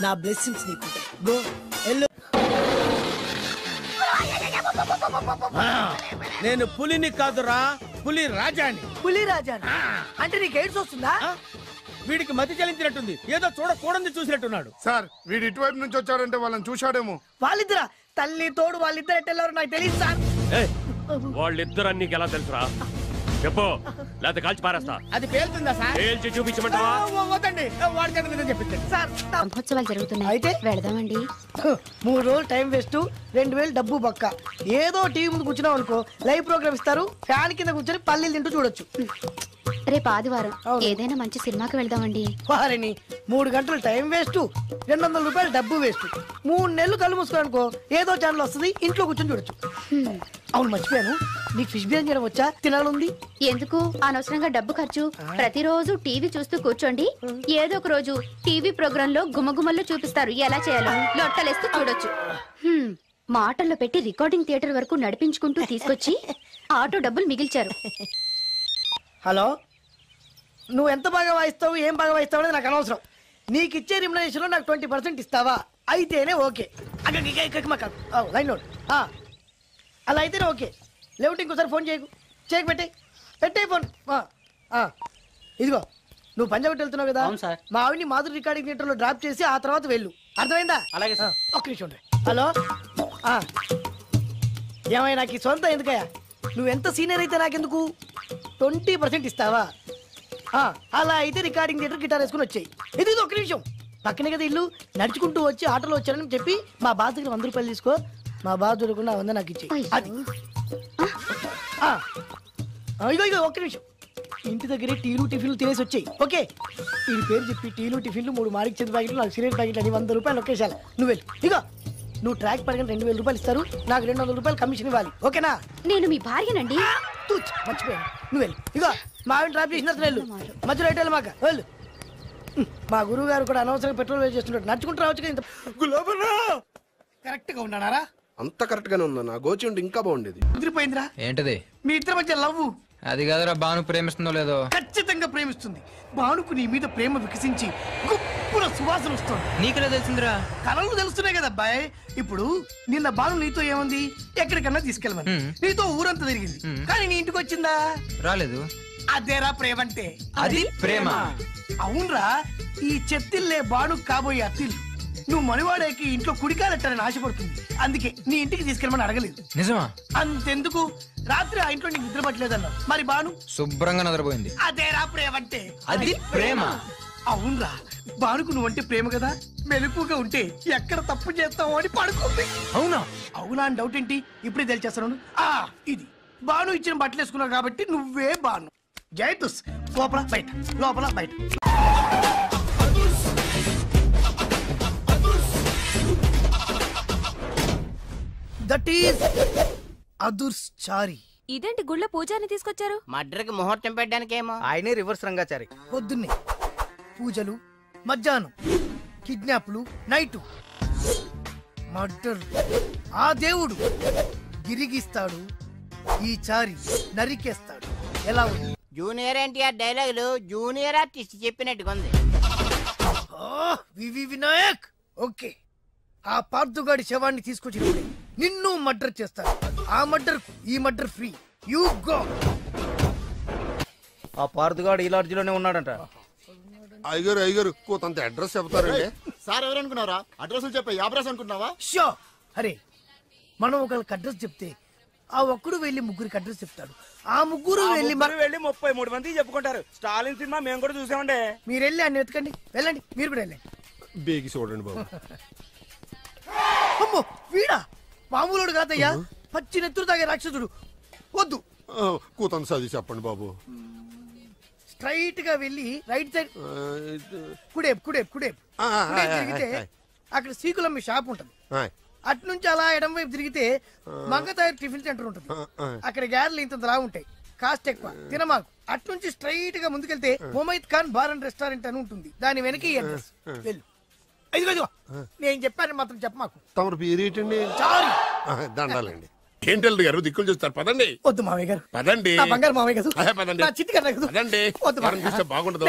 నా బ్లెస్సింగ్స్ నీకు. Go yellow. నేను పులిని కాదురా, పులి రాజాని. పులి రాజా అంటే నీకు ఎయిడ్స్ వస్తుందా? వీడికి మతి చలించినట్టుంది, ఏదో చూడకూడదు చూసినట్టున్నాడు. సార్ వీడి ఇటువైపు నుంచి వచ్చారంటే వాళ్ళని చూశాడేమో. వాళ్ళిద్దరా? తల్లి తోడు వాళ్ళిద్దరు ఎట్టెళ్ళారు నాకు తెలియదు సార్. వాళ్ళిద్దరు నీకు ఎలా తెలుసురా? చెప్పు, లేకపోతే కాల్చి పారేస్తా. అది పేలుతుందా సార్? పేల్చి చూపించమంటావా? వద్దండి, వాడి చేత నిజం చెప్పించండి సార్. మహోత్సవాలు జరుగుతున్నాయి, అయితే వెళదామండి. 3 రోజులు టైం వేస్ట్, 2000 డబ్బు బక్క. ఏదో టీవీ ముందు కూర్చున్నావు అనుకో, లైవ్ ప్రోగ్రామ్ ఇస్తారు, ఫ్యాన్ కింద కూర్చొని పల్లీలు తింటూ చూడొచ్చు. రేపు ఆదివారం ఏదైనా మంచి సినిమాకి వెళ్దామండి. వారిని 3 గంటలు టైం వేస్ట్, 200 రూపాయలు డబ్బు వేస్ట్. 3 నెలలు కళ్ళు మూసుకోనుకో, ఏదో ఛానల్ వస్తుంది, ఇంట్లో కూర్చొని చూడొచ్చు. అవును మర్చిపోయాను, నీకు ఫిష్ బిర్యానీ చేయడం వచ్చా? తినాలుంది. ఎందుకు అనవసరంగా డబ్బు ఖర్చు? ప్రతిరోజు టీవీ చూస్తూ కూర్చోండి, ఏదో ఒక రోజు టీవీ ప్రోగ్రామ్ లో గుమగుమల్లో చూపిస్తారు ఎలా చేయాలో. లొట్టలేస్తూ చూడొచ్చు. మాటల్లో పెట్టి రికార్డింగ్ థియేటర్ వరకు నడిపించుకుంటూ తీసుకొచ్చి ఆటో డబ్బులు మిగిల్చారు. హలో, నువ్వు ఎంత బాగా వాయిస్తావు, ఏం బాగా వాయిస్తావు అనేది నాకు అనవసరం. నీకు ఇచ్చే రిమ్యునరేషన్ లో నాకు 20% ఇస్తావా? అయితేనే ఓకే. Line note. అలా అయితేనే ఓకే. లేవుంటే ఇంకోసారి ఫోన్ చేయకు. పెట్టే ఫోన్. ఇదిగో నువ్వు పంజాబ్ వెళ్తున్నావు కదా, మా ఆవిడ్ని మాధురి రికార్డింగ్ థియేటర్ లో డ్రాప్ చేసి ఆ తర్వాత వెళ్ళు. అర్థమైందా? అలాగే సార్. ఒక్క నిమిషం. హలో, ఏమైనా నాకు సొంత ఎందుకయ్యా? నువ్వెంత సీనియర్ అయితే నాకెందుకు? 20% ఇస్తావా? అలా అయితే రికార్డింగ్ థియేటర్ గిటార్ వేసుకుని వచ్చాయి. ఇది ఒక్క నిమిషం. పక్కనే కదా ఇల్లు, నడుచుకుంటూ వచ్చి ఆటోలో వచ్చారని చెప్పి మా బాస్ దగ్గర 100 రూపాయలు తీసుకో. మా బాస్ దొరకకుండా 100 నాకు ఇచ్చేయి. ఇగో ఒక్క నిమిషం. ఇంటి దగ్గరే టీలు టిఫిన్లు తినేసి వచ్చాయి. ఓకే, ఈ పేరు చెప్పి టీలు టిఫిన్లు 3 మారికి చేతి ప్యాకెట్లు, 4 సిగరెట్ ప్యాకెట్లు అని 100 రూపాయలు ఒకేసారి. నువ్వు వెళ్ళు. ఇగో నువ్వు ట్రాక్ పడగానే 2000 రూపాయలు ఇస్తారు, నాకు 200 రూపాయలు కమిషన్ ఇవ్వాలి. ఓకేనా? నేను మీ భార్యనండి. మర్చిపోయాను. నువ్వు వెళ్ళు. ఇగో మా ఆవిడ డ్రాప్ చేసిన వెళ్ళు, మధ్యలో రైట్ వెళ్ళి మాక వెళ్ళు. మా గురువు గారు కూడా అనవసరంగా పెట్రోల్ వేస్ట్ చేస్తుంటాడు. నడుచుకుంటూ రావచ్చు. ఇంత కరెక్ట్ గా ఉన్నారా? అంత కరెక్ట్ గానే ఉందా? నా గోచి ఉంటే ఇంకా బాగుండేది. కుదిరిపోయిందిరా. ఏంటది? మీ ఇద్దరి మధ్య లవ్. అది కాదురా, బాను ప్రేమిస్తుందో లేదో. ఖచ్చితంగా మీద ప్రేమిస్తుంది. బానుకు నీ మీద ప్రేమ వికసించి గుప్పున సువాసన వస్తుంది. నీకెలా తెలిసిందిరా? కలలు తెలుస్తున్నాయి కదా అబ్బాయి. ఇప్పుడు నిన్న బాను నీతో ఏముంది, ఎక్కడికన్నా తీసుకెళ్ళమని నీతో ఊరంతా తిరిగింది, కానీ నీ ఇంటికి వచ్చిందా? రాలేదు. అదేరా ప్రేమ అంటే. అది ప్రేమ. అవునరా, ఈ చెత్తిల్లే బాను కాబోయే అత్తిల్లు. నువ్వు మనివాడేకి ఇంట్లో కుడికాలెట్టాలని ఆశపడుతుంది, అందుకే నీ ఇంటికి తీసుకెళ్ళమని అడగలేదు. నిజమా? అంతెందుకు, రాత్రి ఆ ఇంట్లో నీకు నిద్ర పట్టలేదన్నా, మరి బాను శుభ్రంగా నిద్రపోయింది. అదేరా ప్రేమ అంటే. అది ప్రేమ. అవునరా, బానుకు నువ్వంటే ప్రేమ కదా, మెలుపుగా ఉంటే ఎక్కడ తప్పు చేస్తావు అని పడుకుంది. అవునా? అవునా అని డౌట్ ఏంటి, ఇప్పుడే తెలిచేస్తాను. ఇది బాను ఇచ్చిన బట్టలు వేసుకున్నావు కాబట్టి నువ్వే బాను. జైతుస్ లోపల బయట, లోపల బయట. దట్ ఈస్ అదుర్స్ చారి. ఇదేంటి గుళ్ళ పూజారిని తీసుకొచ్చారు? మడ్రకి ముహూర్తం పెట్టడానికేమో. ఆయనే రివర్స్ రంగాచారి. పొద్దున్నే పూజలు, మధ్యాహ్నం కిడ్నాప్లు, నైటు మర్డర్. ఆ దేవుడు గిరిగిస్తాడు, ఈ చారి నరికేస్తాడు. ఎలా ఉంది? జూనియర్ ఎన్టీఆర్ డైలాగులు జూనియర్ ఆర్టిస్ట్ చెప్పినట్టుగా ఉంది. వినాయక్. ఓకే, ఆ పార్థుగాడి శవాన్ని తీసుకొచ్చినప్పుడు నిన్ను మర్డర్ చేస్తాడు. ఆ మర్డర్ కు ఈ మర్డర్ ఫ్రీ. You go. ఆ పార్థుగాడు ఈ లాడ్జిలోనే ఉన్నాడంట. అయ్యగారు కొంత అడ్రస్ చెప్తారండి. సార్ ఎవరనుకున్నారా? అడ్రస్ చెప్పే అడ్రస్ అనుకున్నావా? షో. అరే, మనం ఒకళ్ళకి అడ్రస్ చెప్తే ఆ ఒక్కడు వెళ్ళి ముగ్గురికి అడ్రస్ చెప్తాడు. ఆ ముగ్గురు వెళ్ళి 33 మంది చెప్పుకుంటారు. స్టాలిన్ సినిమా మేము కూడా చూసామండి. మీరు వెళ్ళి అన్ని వెతకండి, వెళ్ళండి, మీరు కూడా వెళ్ళండి. బేగి చూడండి బాబు. అమ్మో, వీడా? మామూలుడు కాదయ్యా, పచ్చి నెత్తురు తాగే రాక్షసుడు. వద్దు, కూతంత చదివి చెప్పండి బాబు. స్ట్రైట్ గా వెళ్ళి రైట్ సైడ్ కుడేపు కుడేపు కుడేపు తిరిగితే అక్కడ శ్రీకులమ్మి షాప్ ఉంటది. అటు నుంచి అలా ఎడం వైపు తిరిగితే మంగతాయర్ టిఫిన్ సెంటర్ ఉంటుంది. అక్కడ గ్యారెలు ఇంతలా ఉంటాయి, కాస్ట్ ఎక్కువ, తినమాకు. అటు నుంచి స్ట్రైట్ గా ముందుకెళ్తే Mumaith Khan bar and restaurant అని ఉంటుంది. దాని వెనక అడ్రస్. వెళ్ళు. ఇదిగో నేను చెప్పాను మాత్రం చెప్పమాకు. తమరు పేరేటండి? చారి. దండాలండి. ఏంటల్లి గారు దిక్కులు చూస్తారు, పదండి. వద్దు మామయ్య గారు, పదండి. బంగారు మామయ్య గారు, పదండి. చిట్టి గారు పదండి. చూస్తే బాగుండదు.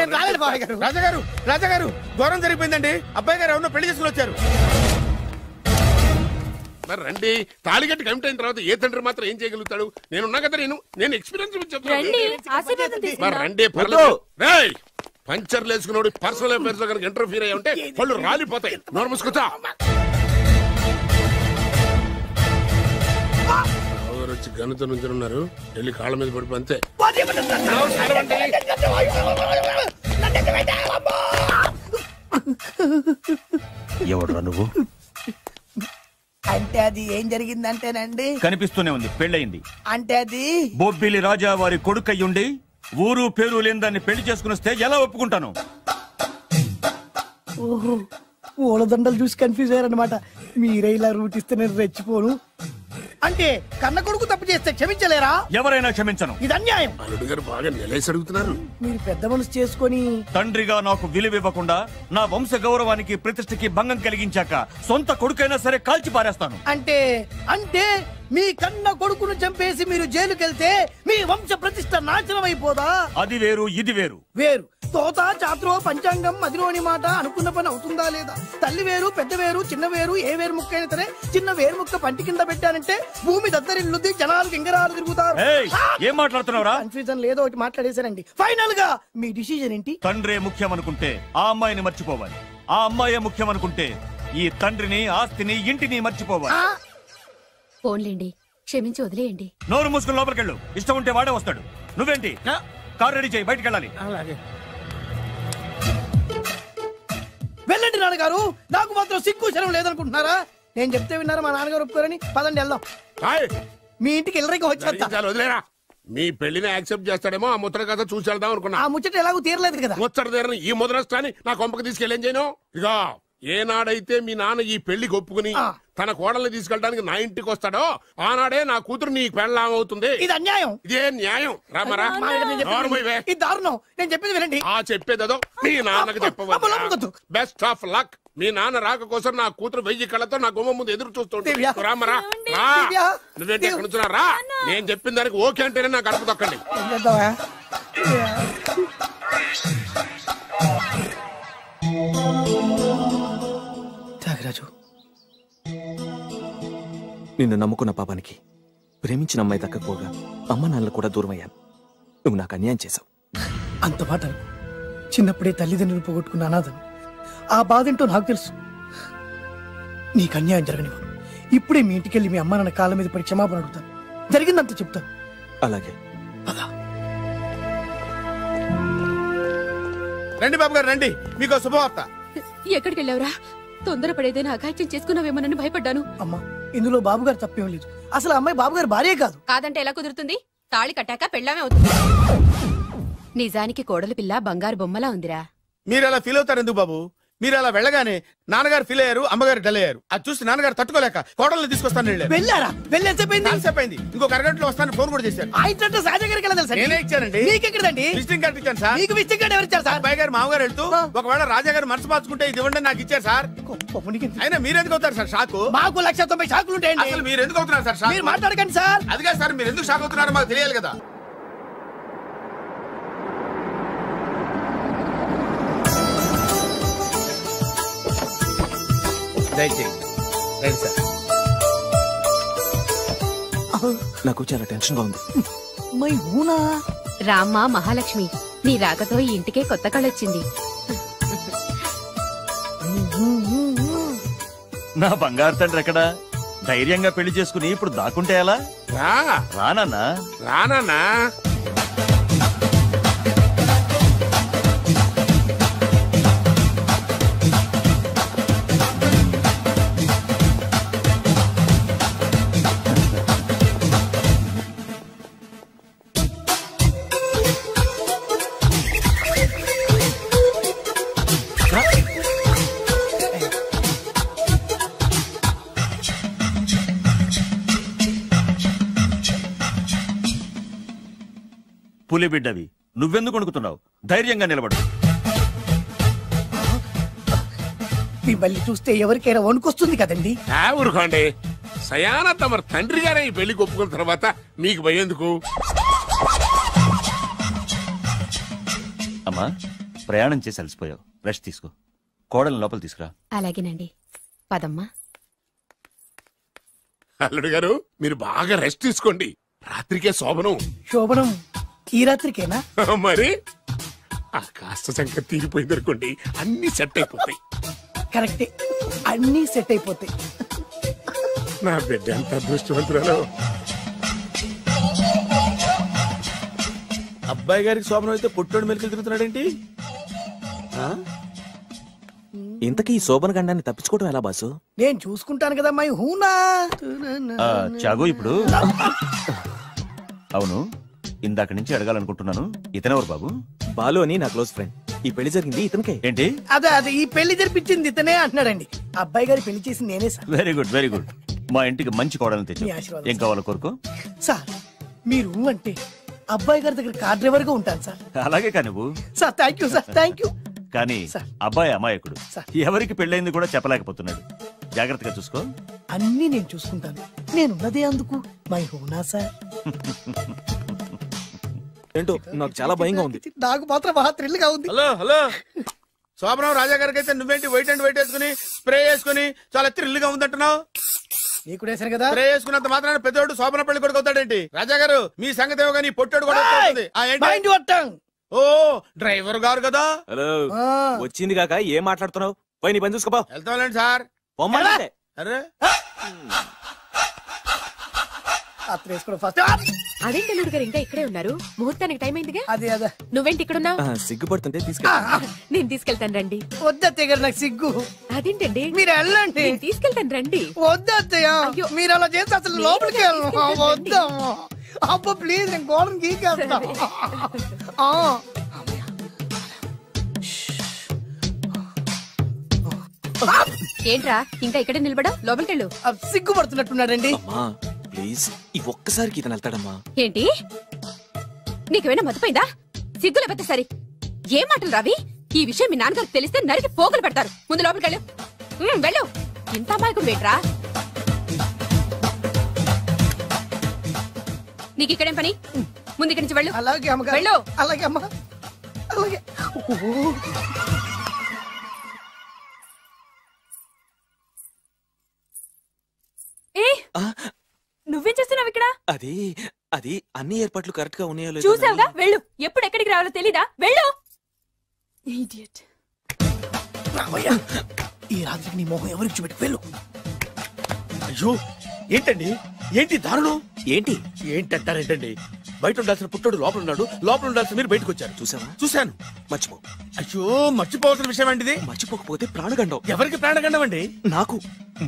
రాజాగారు రాజాగారు ఘోరం జరిగిపోయిందండి. అబ్బాయి గారు ఎవరినో పెళ్లి చేసుకుని వచ్చారు. మరి రండి. తాళిగట్టి కమిట్ అయిన తర్వాత ఏ తండ్రి మాత్రం ఏం చేయగలుగుతాడు? నేనున్నా కదా, నేను ఎక్స్పీరియన్స్ చెప్తాను. మరి రండి, పర్లేదు. రేయ్, పంచర్లు వేసుకున్నాడు పర్సనల్ అఫైర్స్ లో కనుక ఇంటర్ఫీర్ అయ్యి ఉంటే పళ్ళు రాలిపోతాయి. నోరు మూసుకొచ్చా. వచ్చి గనుత నుంచి ఉన్నారు, వెళ్ళి కాళ్ళ మీద పడిపో అంతే. ఎవడ్రా నువ్వు? అంటే అది ఏం జరిగిందంటేనండి, కనిపిస్తూనే ఉంది, పెళ్ళయింది. అంటే అది బొబ్బిలి రాజా వారి కొడుకయ్యుండి ఊరు పేరు లేని దాన్ని పెళ్లి చేసుకుని వస్తే ఎలా ఒప్పుకుంటాను? ఓహో, ఓలదండలు చూసి కన్ఫ్యూజ్ అయ్యారనమాట. మీరే ఇలా రూట్ ఇస్తే నేను రెచ్చిపోను. అంటే కన్న కొడుకు తప్పు చేస్తే క్షమించలేరా? ఎవరైనా క్షమించను. ఇది అన్యాయం. అల్లుడు గారు బాగా నిలేసి అడుగుతున్నారు. మీరు పెద్ద మనసు చేసుకొని తండ్రిగా నాకు విలువ ఇవ్వకుండా నా వంశ గౌరవానికి ప్రతిష్టకి భంగం కలిగించాక సొంత కొడుకైనా సరే కాల్చి పారేస్తాను. అంటే అంటే మీ కన్న కొడుకును చంపేసి మీరు జైలుకెళ్తే మీ వంశ ప్రతిష్ట నాశనం అయిపోదా? అది వేరు, ఇది వేరు. వేరు. తోత చాత్రో పంచాంగం మదిలోని మాట అనుకున్న పని అవుతుందా లేదా? తల్లి వేరు, పెద్ద వేరు, చిన్న వేరు, ఏ వేరు ముక్క అయినా సరే చిన్న వేరు ముక్క పంటి కింద పెట్టానంటే భూమి దద్దరిల్లుద్ది, జనాలు గింగరాలు తిరుగుతారు. ఏం మాట్లాడుతున్నావురా? కన్ఫ్యూజన్ లేదో ఒకటి మాట్లాడేశానండి. ఫైనల్ గా మీ డిసిజన్ ఏంటి? తండ్రే ముఖ్యం అనుకుంటే ఆ అమ్మాయిని మర్చిపోవాలి. ఆ అమ్మాయే ముఖ్యం అనుకుంటే ఈ తండ్రిని, ఆస్తిని, ఇంటిని మర్చిపోవాలి. ఫోన్లేండి, క్షమించి వదిలేయండి. నోరు మూసుకుని లోపలికెళ్ళు. ఇష్టం ఉంటే వాడే వస్తాడు. నువ్వేంటి? కారు రెడీ చేయి, బయటికి వెళ్ళాలి. వెళ్ళండి నాన్నగారు, నాకు మాత్రం సిగ్గు శరం లేదనుకుంటున్నారా? నేను చెప్తే విన్నారా మా నాన్నగారు ఒప్పుకోరని? పదండి వెళ్దాం. మీ ఇంటికి ఎల్లరికి వచ్చేస్తా. వదిలేరా, మీ పెళ్లిని యాక్సెప్ట్ చేస్తాడేమో ఆ ముద్ర కథ చూసి వెళ్దాం అనుకున్నా. ఆ ముచ్చట ఎలాగో తీరలేదు కదా. ముచ్చట తీరని ఈ ముద్రష్టాన్ని నా కొంపకి తీసుకెళ్ళేం చేయను. ఇక ఏనాడైతే మీ నాన్న ఈ పెళ్లికి ఒప్పుకుని తన కోడల్ని తీసుకెళ్ళడానికి నా ఇంటికి వస్తాడో ఆనాడే నా కూతురు నీ పెళ్ళాం అవుతుంది. ఇది అన్యాయం. ఇదే న్యాయం. రామరా, ఇది దారుణం. నేను చెప్పేది వినండి. ఆ చెప్పేదో మీ నాన్నకు చెప్పవచ్చు. Best of luck. మీ నాన్న రాక కోసం నా కూతురు 1000 కళ్ళతో నా గుమ్మ ముందు ఎదురు చూస్తుంటే రామరా, నువ్వేంటి ఎక్కడ నుంచున్నా రా. నేను చెప్పిన దానికి ఓకే అంటేనే నా గడప తొక్కండి. నిన్ను నమ్ముకున్న పాపానికి ప్రేమించిన అమ్మాయి దక్కకపోగా అమ్మ నాన్నలు కూడా దూరం అయ్యాను. నువ్వు నాకు అన్యాయం చేశావు. అంత మాట అనుకో. చిన్నప్పుడే తల్లిదండ్రులు పోగొట్టుకున్న అనాథను. ఆ బాధ ఏంటో నాకు తెలుసు. నీకు అన్యాయం జరగనివ్వను. ఇప్పుడే మీ ఇంటికి వెళ్ళి మీ అమ్మ నాన్న కాళ్ళ మీద పడి క్షమాపణ అడుగుతాను. జరిగిందంత చెప్తాను. అలాగే. రండి బాబు గారు రండి, మీకు శుభవార్త. ఎక్కడికి వెళ్ళావురా? తొందరపడేదైనా అఘాయిత్యం చేసుకున్నావేమోనని భయపడ్డాను. అమ్మా, ఇందులో బాబు గారు తప్పేం లేదు. అసలు అమ్మాయి బాబు గారు భార్యే కాదు. కాదంటే ఎలా కుదురుతుంది? తాళి కట్టాక పెళ్ళామే అవుతుంది. నిజానికి కోడలి పిల్ల బంగారు బొమ్మలా ఉందిరా. మీరు అలా ఫీల్ అవుతారు ఎందుకు బాబు? మీరు అలా వెళ్ళగానే నాన్నగారు ఫీల్ అయ్యారు, అమ్మగారు డల్ అయ్యారు. అది చూసి నాన్నగారు తట్టుకోలేక కోడల్ని తీసుకొస్తాను వెళ్ళారా? వెళ్ళేసేపోయింది. ఇంకొక అరగంటలో వస్తాను ఫోన్ కూడా చేశారు. నేనే ఇచ్చానండి. విజిటింగ్ కార్డు ఇచ్చాను సార్. మీకు విజిటింగ్ కార్డు ఎవరు ఇచ్చారు సార్? అబ్బాయి గారు మామగారు వెళ్తూ ఒకవేళ రాజా గారు మనసు మార్చుకుంటే ఇది ఇవ్వండి నాకు ఇచ్చారు సార్. అయినా మీరు ఎందుకు అవుతారు సార్ షాకు? మాకు 190 షాకులు ఉంటాయండి. అసలు మీరు ఎందుకు అవుతున్నారు సార్ షాక్? మీరు మాట్లాడకండి సార్. అదిగా సార్, మీరు ఎందుకు షాక్ అవుతున్నారో మాకు తెలియాలి కదా. నాకు చాలా టెన్షన్ గా ఉంది. రామ్మ మహాలక్ష్మి, నీ రాకతో ఈ ఇంటికే కొత్త కళొచ్చింది. నా బంగారు తండ్రి ఎక్కడా? ధైర్యంగా పెళ్లి చేసుకుని ఇప్పుడు దాక్కుంటే ఎలా? రానన్నా రానన్నా. పులి బిడ్డవి, నువ్వెందుకు వణుకుతున్నావు? ధైర్యంగా నిలబడు. మిమ్మల్ని చూస్తే ఎవరికైనా వణుకొస్తుంది కదండి. ఊరుకోండి. సయానా తమ తండ్రి గారే ఈ పెళ్లి ఒప్పుకున్న తర్వాత మీకు భయందుకు? అమ్మా, ప్రయాణం చేసి అలసిపోయావు, రెస్ట్ తీసుకో. కోడలు లోపల తీసుకురా. అలాగేనండి, పదమ్మా. అల్లుడు గారు, మీరు బాగా రెస్ట్ తీసుకోండి. రాత్రికే శోభనం. శోభనం ఈ రాత్రికేనా? మరి ఆ కాస్త సంఖ్య తీరిపోయింది అనుకోండి, అన్ని సెట్ అయిపోతాయి. కరెక్టే, అన్ని సెట్ అయిపోతాయి. నా బిడ్డ ఎంత అదృష్టవంతురాలు. అబ్బాయి గారికి శోభనం అయితే పుట్టోడు మెలికలు తిరుగుతున్నాడేంటి? ఇంతకీ ఈ శోభన గండాన్ని తప్పించుకోవడం ఎలా బాసు? నేను చూసుకుంటాను కదా మై హూనా. చాగు ఇప్పుడు. అవును, ఇందాక నుంచి అడగాలనుకుంటున్నాను, ఇతనెవరు బాబు? బాలు అని నా క్లోజ్ ఫ్రెండ్. ఈ పెళ్లి జరిగింది ఇతనికే. ఏంటి? అదే ఈ పెళ్లి జరిపించింది ఇతనే అంటున్నాడండి. అబ్బాయి గారి పెళ్లి చేసింది నేనే sir. Very good, very good. మా ఇంటికి మంచి కోడలను తెచ్చు. మీ ఆశీర్వాదం ఏం కావాలో కోరుకో. సార్, మీరు అంటే అబ్బాయి గారి దగ్గర కార్ డ్రైవర్ గా ఉంటాను సార్. అలాగే కా నువ్వు. Sir thank you sir, thank you. కానీ అబ్బాయి అమాయకుడు, ఎవరికి పెళ్ళైంది కూడా చెప్పలేకపోతున్నాడు. జాగ్రత్తగా చూసుకో. అన్ని నేను చూసుకుంటాను. నేనున్నదే అందుకు మై హూనా సార్. ఏంటో నాకు చాలా భయంగా ఉంది. నాకు మాత్రం బాగా థ్రిల్ గా ఉంది. హలో హలో, శోభనం రాజా గారికి అయితే నువ్వేంటి వైట్ అండ్ వైట్ వేసుకుని స్ప్రే వేసుకుని చాలా థ్రిల్ గా ఉందంటున్నావు? నీకు వేసాను కదా. స్ప్రే వేసుకున్నంత మాత్రాన పెద్దోడు శోభన పెళ్లి కొడుకు అవుతాడేంటి? రాజా గారు, మీ సంగతి ఏమో కానీ పొట్టోడు కూడా అవుతుంది. ఓ డ్రైవర్ గారు కదా. హలో, వచ్చింది కాక ఏం మాట్లాడుతున్నావు? పోయి నీ పని చూసుకోపో. వెళ్తాంలేండి సార్. అరే అదేంటి అల్లుడు గారు ఇంకా ఇక్కడే ఉన్నారు? ముహూర్తానికి టైం అయిందిగా. అదే అదే. నువ్వేంటి ఇక్కడున్నా? సిగ్గుపడుతుంటే తీసుకెళ్ళి. నేను తీసుకెళ్తాను రండి. వద్దత్తయ్య గారు, నాకు సిగ్గు. అదేంటండి? మీరు వెళ్ళండి. తీసుకెళ్తాను రండి. వద్దత్తయ్య, మీరు అలా చేస్తే అసలు లోపలికి వెళ్ళను. వద్దమ్మా. అబ్బా ప్లీజ్, నేను గోడను గీకేస్తా. ఏంట్రా ఇంకా ఇక్కడే నిలబడా? లోపలికెళ్ళు. సిగ్గుపడుతున్నట్టున్నాడండి. ప్లీజ్, ఈ ఒక్కసారికి ఇతను వెళ్తాడమ్మా. ఏంటి? నీకేమైనా మతిపోయిందా? సిగ్గు లేకపోతే సరి. ఏ మాటలు రావి? ఈ విషయం మీ నాన్నగారికి తెలిస్తే నరికి పోగులు పెడతారు. ముందు లోపలికెళ్ళు. వెళ్ళు. ఇంత అమాయకుడు వేట్రా? నీకు ఇక్కడేం పని? ముందు ఇక్కడి నుంచి వెళ్ళు. అలాగే అమ్మ. వెళ్ళు. అలాగే అమ్మ, అలాగే. అది అది అన్ని ఏర్పాట్లు కరెక్ట్ గా ఉన్నాయో లేదో చూసావుగా వెళ్ళు. ఎప్పుడు ఎక్కడికి రావాలో తెలీదా? వెళ్ళు. Idiot. ఈ రాత్రికి నీ మొహం ఎవరికి చూపెట్టి వెళ్ళు. అయ్యో ఏంటండి, ఏంటి దారుణం? ఏంటి ఏంటంటారేంటండి? బయట ఉండాల్సిన పుట్టోడు లోపల ఉన్నాడు, లోపల ఉండాల్సిన మీరు బయటకు వచ్చారు. చూసావా? చూశాను. మర్చిపో. అయ్యో మర్చిపోవాల్సిన విషయం అండి ఇది. మర్చిపోకపోతే ప్రాణగండం. ఎవరికి ప్రాణగండం అండి? నాకు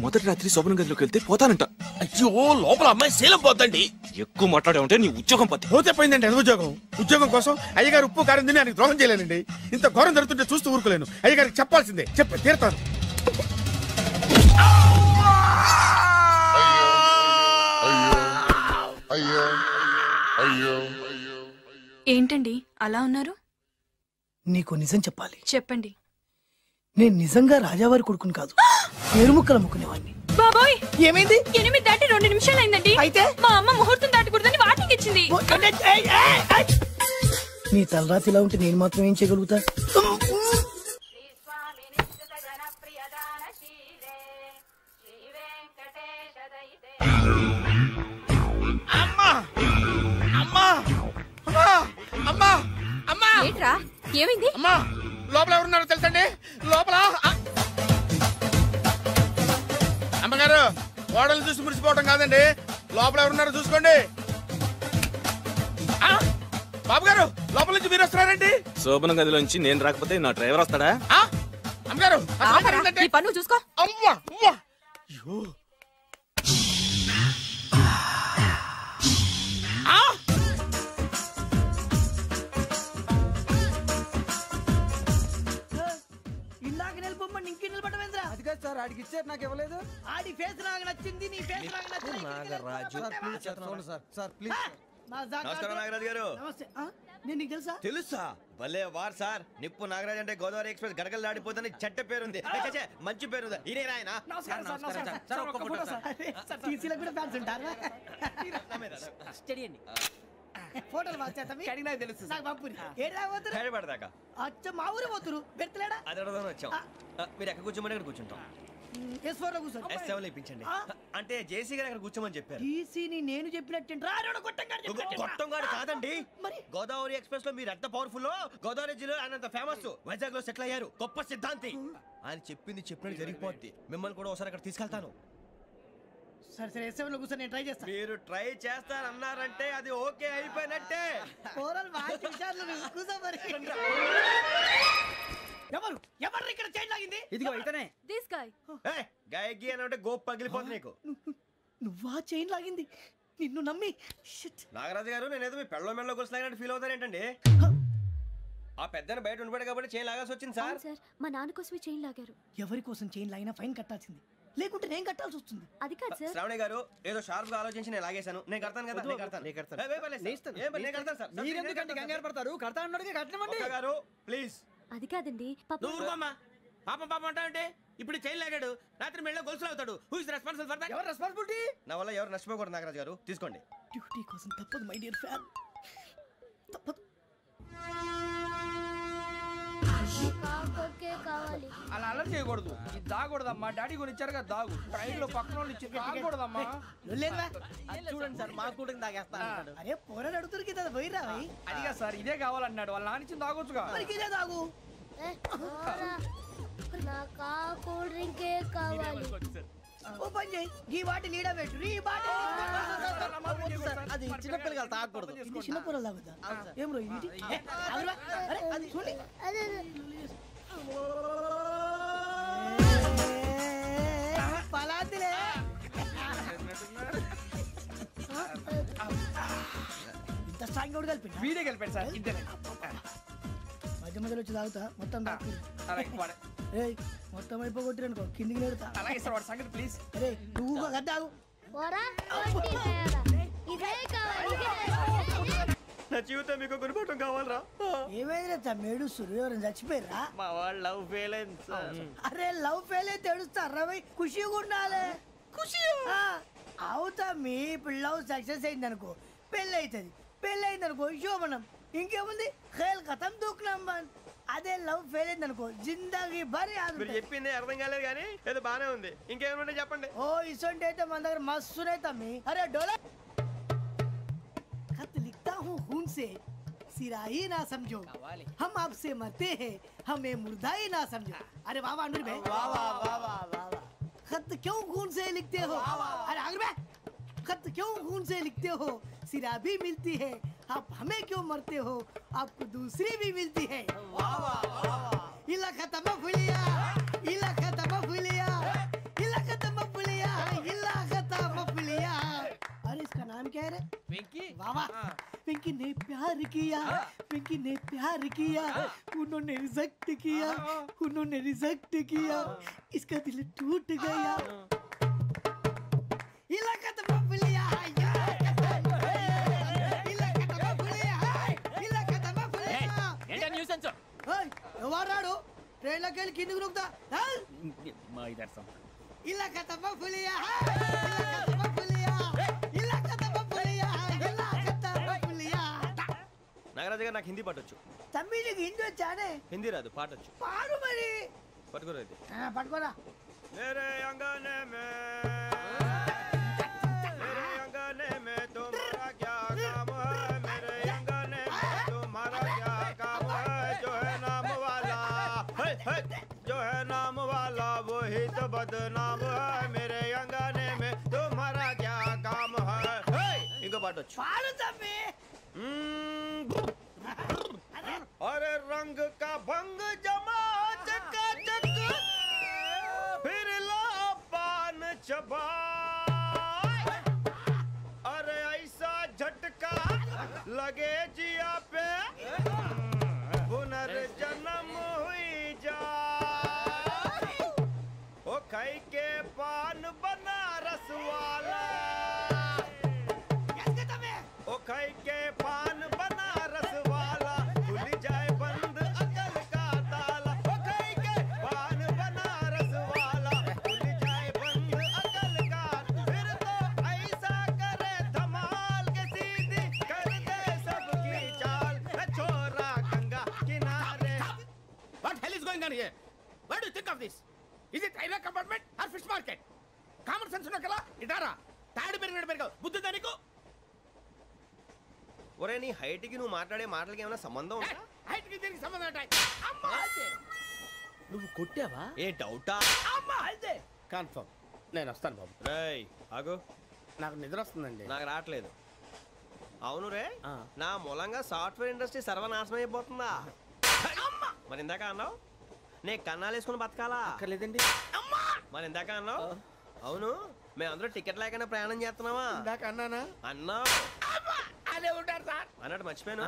మొదటి రాత్రి శోభన గదిలోకి వెళ్తే పోతానంట. అయ్యో లోపల అమ్మాయి శీలం పోతండి. ఎక్కువ మాట్లాడే ఉంటే నీ ఉద్యోగం పోతే. పోతే పోయిందండి. అది ఉద్యోగం. ఉద్యోగం కోసం అయ్యగారు ఉప్పు కారం తిని ఆయనకు ద్రోహం చేయలేనండి. ఇంత ఘోరం జరుగుతుంటే చూస్తూ ఊరుకోలేను. అయ్యగారికి చెప్పాల్సిందే, చెప్పి తీరుతాను. ఏంటండి అలా ఉన్నారు? నీకు నిజం చెప్పాలి. చెప్పండి. నేను నిజంగా రాజావారి కొడుకుని కాదు, పేరుముక్కలు అమ్ముకునేవాడిని. బాబోయ్ ఏమైంది? 8 దాటి 2 నిమిషాలు అయిందండి. అయితే మా అమ్మ ముహూర్తం దాటకూడదని వార్నింగ్ ఇచ్చింది. నీ తలరాతి ఇలా ఉంటే నేను మాత్రం ఏం చేయగలుగుతా? ఏంట్రా ఏమైంది? అమ్మా లోపల ఎవరున్నారో తెలుసండి? లోపల అమ్మగారు ఓడలు చూసి మురిసిపోవటం కాదండి, లోపల ఎవరున్నారో చూసుకోండి. బాబు గారు లోపల నుంచి మీరు వస్తున్నారండి? శోభన గదిలోంచి నేను రాకపోతే నా డ్రైవర్ వస్తాడా? అమ్మగారు ఈ పన్ను చూసుకో. అమ్మా అయ్యో సార్ ఆడికి ఇచ్చారు, నాకు ఇవ్వలేదు. ఆడి ఫేస్ నాకు నచ్చింది, నీ ఫేస్ నాకు నచ్చింది. Sir please. నమస్కారం నాగరాజు గారు. నమస్తే. నేను నీకు తెలుసా? తెలుసా? భలే వార్ సార్. నిప్పు నాగరాజ్ అంటే గోదావరి ఎక్స్ప్రెస్ గడగలు దాడిపోతుంది చెట్ట పేరుంది. మంచి పేరు. ఇదే ఆయన. ఫోటోలు తెలుసు నాకు పంపుని. హైదరాబాద్ అచ్చ మా ఊరు పోతురు పెడతలేడా? అది వచ్చాం. మీరు ఎక్కడ కూర్చోమని అక్కడ కూర్చుంటాం. S7 ఇప్పించండి. అంటే జేసీ గారు అక్కడ కూర్చోమని చెప్పారు. నేను చెప్పినట్టు గొట్టంగాడు కాదండి. గోదావరి ఎక్స్ప్రెస్ లో మీరు ఎంత పవర్ఫుల్, గోదావరి జిల్లా ఆయన ఫేమస్. వైజాగ్ లో సెటిల్ అయ్యారు, గొప్ప సిద్ధాంతి. ఆయన చెప్పింది చెప్పినట్టు జరిగిపోద్ది. మిమ్మల్ని కూడా ఒకసారి అక్కడ తీసుకెళ్తాను. సరే సరే S7 లో కూర్చొని నేను ట్రై చేస్తాను. మీరు ట్రై చేస్తారన్నారంటే అది ఓకే అయిపోయినట్టే. ఎవరు ఎవరు ఇక్కడ చైన్ లాగింది? ఇదిగో ఇతనే. This guy. గాయకి అని అంటే గోప్ పగిలిపోతుంది నీకు. నువ్వా చైన్ లాగింది? నిన్ను నమ్మి. నాగరాజు గారు నేనేదో మీ పెళ్ళ మెళ్ళ గురిసిలాగినట్టు ఫీల్ అవుతారేంటండి? ఆ పెద్దని బయట ఉండిపోయాడు కాబట్టి చైన్ లాగాల్సి వచ్చింది సార్. మా నాన్న కోసమే చైన్ లాగారు. ఎవరి కోసం చైన్ లాగినా ఫైన్ కట్టాల్సింది, లేకుంటే నేను కట్టాల్సి వస్తుంది. అది కాదు సార్. శ్రావణి గారు ఏదో షార్ప్ గా ఆలోచించి నేను లాగేశాను. నేను కడతాను కదా. నేను కడతాను సార్. మీరెందుకండి కంగారు పడతారు? కడతా అన్నాడుగా కట్టమండి. గారు ప్లీజ్. అది కాదండి. పాపం అంటావంటే ఇప్పుడు చైన్ లాగాడు, రాత్రి మెళ్ళ గొలుసులు అవుతాడు. Who is responsible for that? ఎవరు రెస్పాన్సిబిలిటీ? నా వల్ల ఎవరు నష్టపోకూడదు నాగరాజు గారు, తీసుకోండి. డ్యూటీ కోసం తప్పదు మై డియర్ ఫ్యాన్, తప్పదు. అలా అలర్ట్ చేయకూడదు. ఇది దాగకూడదమ్మా. డాడీ కొని ఇచ్చారు కదా దాగు. ట్రైన్ లో పక్కన వాళ్ళు ఇచ్చి దాగకూడదమ్మా. చూడండి సార్, మా కూడా దాగేస్తా. అరే పోరాడు అడుగుతారు కదా, పోయిరా. అదిగా సార్, ఇదే కావాలన్నాడు. వాళ్ళ నాన్న ఇచ్చింది తాగొచ్చుగా. ఇదే తాగు. ఓ పని చేయి, ఈ బాటిల్ లీడ పెట్టు. ఈ బాటిల్ అది చిన్నపిల్లలు తాగకూడదు. ఇది చిన్నపిల్లలు తాగుతా. ఏం రో ఇది? అరే అది చూడండి. పలాతిలే. ఇంత స్ట్రాంగ్ కూడా కలిపి వీడే కలిపాడు సార్. ఇంతనే మధ్య మధ్యలో వచ్చి తాగుతా. మొత్తం మొత్తం అయిపోగొట్టిరనుకో కిందికి నేడుతా. అలాగే సార్, వాడి సంగతి ప్లీజ్. అరే నువ్వు గద్దాగు. నా జీవితం మీకు గురిపటం కావాలరా? ఏమైనా మేడుస్తురు? ఎవరైనా చచ్చిపోయారా? మా వాళ్ళు లవ్ ఫెయిల్ అయింది సార్. అరే లవ్ ఫెయిల్ అయితే ఏడుస్తారా? ఖుషిగా ఉండాలి. ఖుషి అవుతా. మీ ఇప్పుడు లవ్ సక్సెస్ అయింది అనుకో పెళ్ళి అవుతుంది. పెళ్ళి అయింది అనుకో శోభనం. ఇంకేముంది? ఖేల్ ఖతం దూకునాం బంద్. అదే లవ్ ఫెయిల్ అయింది అనుకో జిందాగీ భారీ. మీరు చెప్పింది అర్థం కాలేదు కానీ ఏదో బానే ఉంది. ఇంకేమైనా చెప్పండి. ఓ ఇసొంటి అయితే మన దగ్గర మస్తునే తమ్మి. అరే డోలా आपसे सिरा ही ना समझो, हम आपसे मरते हैं, हमें मुर्दा ही ना समझो। अरे वाह वाह अनुर भाई, वाह वाह वाह वाह वाह। खत क्यों खून से लिखते हो? अरे अनुर भाई, खत क्यों खून से लिखते हो? सिरा भी मिलती है, आप हमें क्यों मरते हो? आपको दूसरी भी मिलती है। वाह वाह वाह। इला खत्म फुलिया, इला खत्म फुलिया, इला खत्म फुलिया, इला खत्म फुलिया। अरे इसका नाम क्या है रे? पिंकी। वाह वाह। पिंकी ने प्यार किया, पिंकी ने प्यार किया, उन्होंने रिजेक्ट किया, उन्होंने रिजेक्ट किया, इसका दिल टूट गया। इलाका तो बबलिया, इलाका तो बबलिया, इलाका तो बबलिया। ఏంటా న్యూసెన్స్? ఎవరాడు ట్రైన్ లోకి వెళ్ళి కిందికి నొక్కుతా? మా ఇదర్సం. ఇలాకా तो बबलिया, इलाका तो बबलिया, इलाका तो बबलिया, इलाका तो बबलिया। నాగరాజు గారు నాకు హిందీ పాటొచ్చు. తమ్మి నీకు హిందీ వచ్చానే? హిందీ రాదు, పాటొచ్చు. పాడు మరి. పట్టుకోరా ఇది. పట్టుకోరా. मेरे अंगने में तुम्हारा क्या काम है? मेरे अंगने में तुम्हारा क्या काम है? जो है नाम वाला, जो है नाम वाला वही तो बदनाम है। मेरे अंगने में तुम्हारा क्या काम है? इनको पाटो पाड़ो तम्मी। अरे रंग का भंग जमा चकाचक, फिर ला पान चबा। अरे ऐसा झटका लगे जिया पे, पुनर्जन्म हुई जा। ओ खाई के पान बनारस वाला, ओ खाई के पान बनारस वाला, खुल जाए बंद अकल का ताला। ओ खाई के पान बनारस वाला, खुल जाए बंद अकल का। फिर तो ऐसा करे धमाल के सीधी कर दे सबकी चाल। छोरा गंगा किनारे। What hell is going on here? What do you think of this? Is it railway compartment or fish market? Common sense ఉన్న కదా ఇటారా తాడు పెరిగాడు బుద్ధి దానికి. ఒరే నీ హైట్ కి నువ్వు మాట్లాడే మాటలకి ఏమైనా సంబంధం ఉందా? హైట్ కి దీనికి సంబంధం ఉంటాయి. అమ్మా నువ్వు కొట్టావా? ఏ డౌటా? అమ్మా అయితే కన్ఫర్మ్ నేను వస్తాను బాబు. రేయ్ ఆగు, నాకు నిద్ర వస్తుందండి. నాకు రావట్లేదు. అవును రే, నా మూలంగా సాఫ్ట్వేర్ ఇండస్ట్రీ సర్వనాశనం అయిపోతుందా? మరి ఇందాక అన్నావు నే కన్నాలు వేసుకుని బతకాలా? అక్కర్లేదండి. మరి ఇందాక అన్నావు అవును మేమందరూ టికెట్ లేకుండా ప్రయాణం చేస్తున్నావా? ఇందాక అన్నానా? అన్నావు. అదే ఉంటారు సార్. అన్నట్టు మర్చిపోయాను,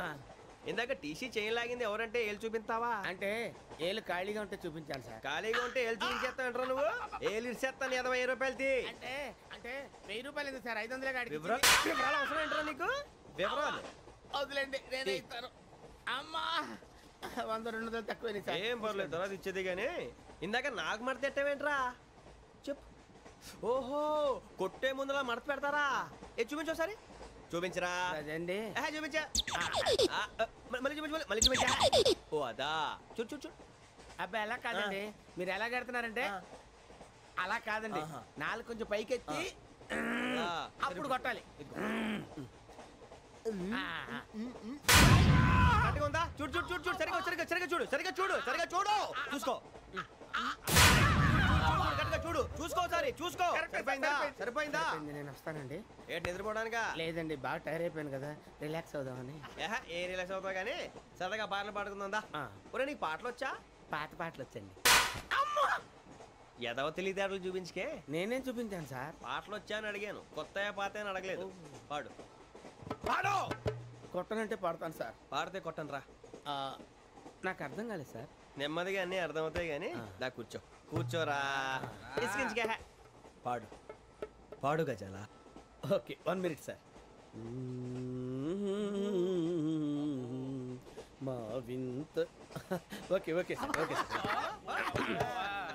ఇందాక టీసీ చేయి లాగింది ఎవరంటే ఏళ్ళు చూపిస్తావా? అంటే ఏళ్ళు ఖాళీగా ఉంటే చూపించాను సార్. ఖాళీగా ఉంటే ఏళ్ళు చూపించేస్తానంటారా నువ్వు? ఏళ్ళు ఇచ్చేస్తాను 20 రూపాయలు తీ. అంటే అంటే 1000 రూపాయలు ఎందుకు సార్? 500 గాడికి వివరాలు అవసరం ఏంటారా నీకు? వివరాలు వదిలేండి, నేనే ఇస్తాను. అమ్మా 100 200 తక్కువ సార్. ఏం పర్లేదు, తర్వాత ఇచ్చేది. కానీ ఇందాక నాకు మడత ఎట్టవేంట్రా చెప్పు. ఓహో కొట్టే ముందులా మడత పెడతారా? ఏ చూపించు ఒకసారి. చూపించరా? అదండి చూపించా. మళ్ళీ చూపించు, మళ్ళీ చూపించా. ఓ అదా, చూడు చూడు చూడు. అబ్బాయి ఎలా కాదండి, మీరు ఎలా కడుతున్నారంటే అలా కాదండి, నాలుగు కొంచెం పైకెత్తి అప్పుడు కొట్టాలి. ఉందా? చూడు చూడు చూడు చూడు, సరిగా సరిగా సరిగా చూడు, సరిగా చూడు, సరిగా చూడు, చూసుకో. చూడు చూసుకో, సరే చూసుకో. సరిపోయిందా? సరిపోయిందా? నేను వస్తానండి. ఏంటి నిద్రపోవడానికా? లేదండి, బాగా టైర్ అయిపోయాను కదా, రిలాక్స్ అవుదామని. ఏ రిలాక్స్ అవుతావు కానీ సరదాగా పాటలు పాడుకుందా? ఒరే నీకు పాటలు వచ్చా? పాత పాటలు వచ్చండి. ఎదవ తెలివితేటలు చూపించుకే. నేనేం చూపించాను సార్? పాటలు వచ్చా అని అడిగాను, కొత్త పాత అని అడగలేదు. పాడు పాడు. కొట్టనంటే పాడతాను సార్. పాడితే కొట్టను రా. నాకు అర్థం కాలేదు సార్. నెమ్మదిగా అన్నీ అర్థమవుతాయి కానీ దా కూర్చో. కూర్చోరా. ఇసుకించుకే. పాడు పాడు గజాల. Okay 1 minute sir. మా వింత. Okay okay sir, okay sir.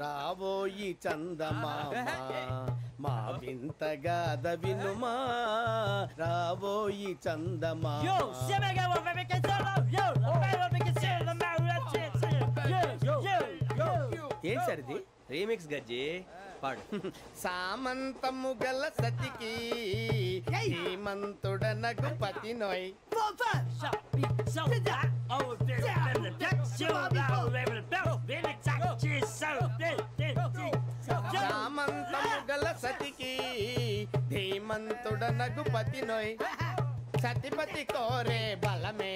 రాబోయి చందమామ మా వింతగా దవినుమా, రాబోయి చందమామ. ఏంటి సార్ ఇది? రీమిక్స్ గజ్జి. పాడు. సామంతము గల సతికి ధీమంతుడనగు పతి నోయ్. సామంతము గల సతికి ధీమంతుడనగు పతి నోయ్. సతిపతి కోరే బలమే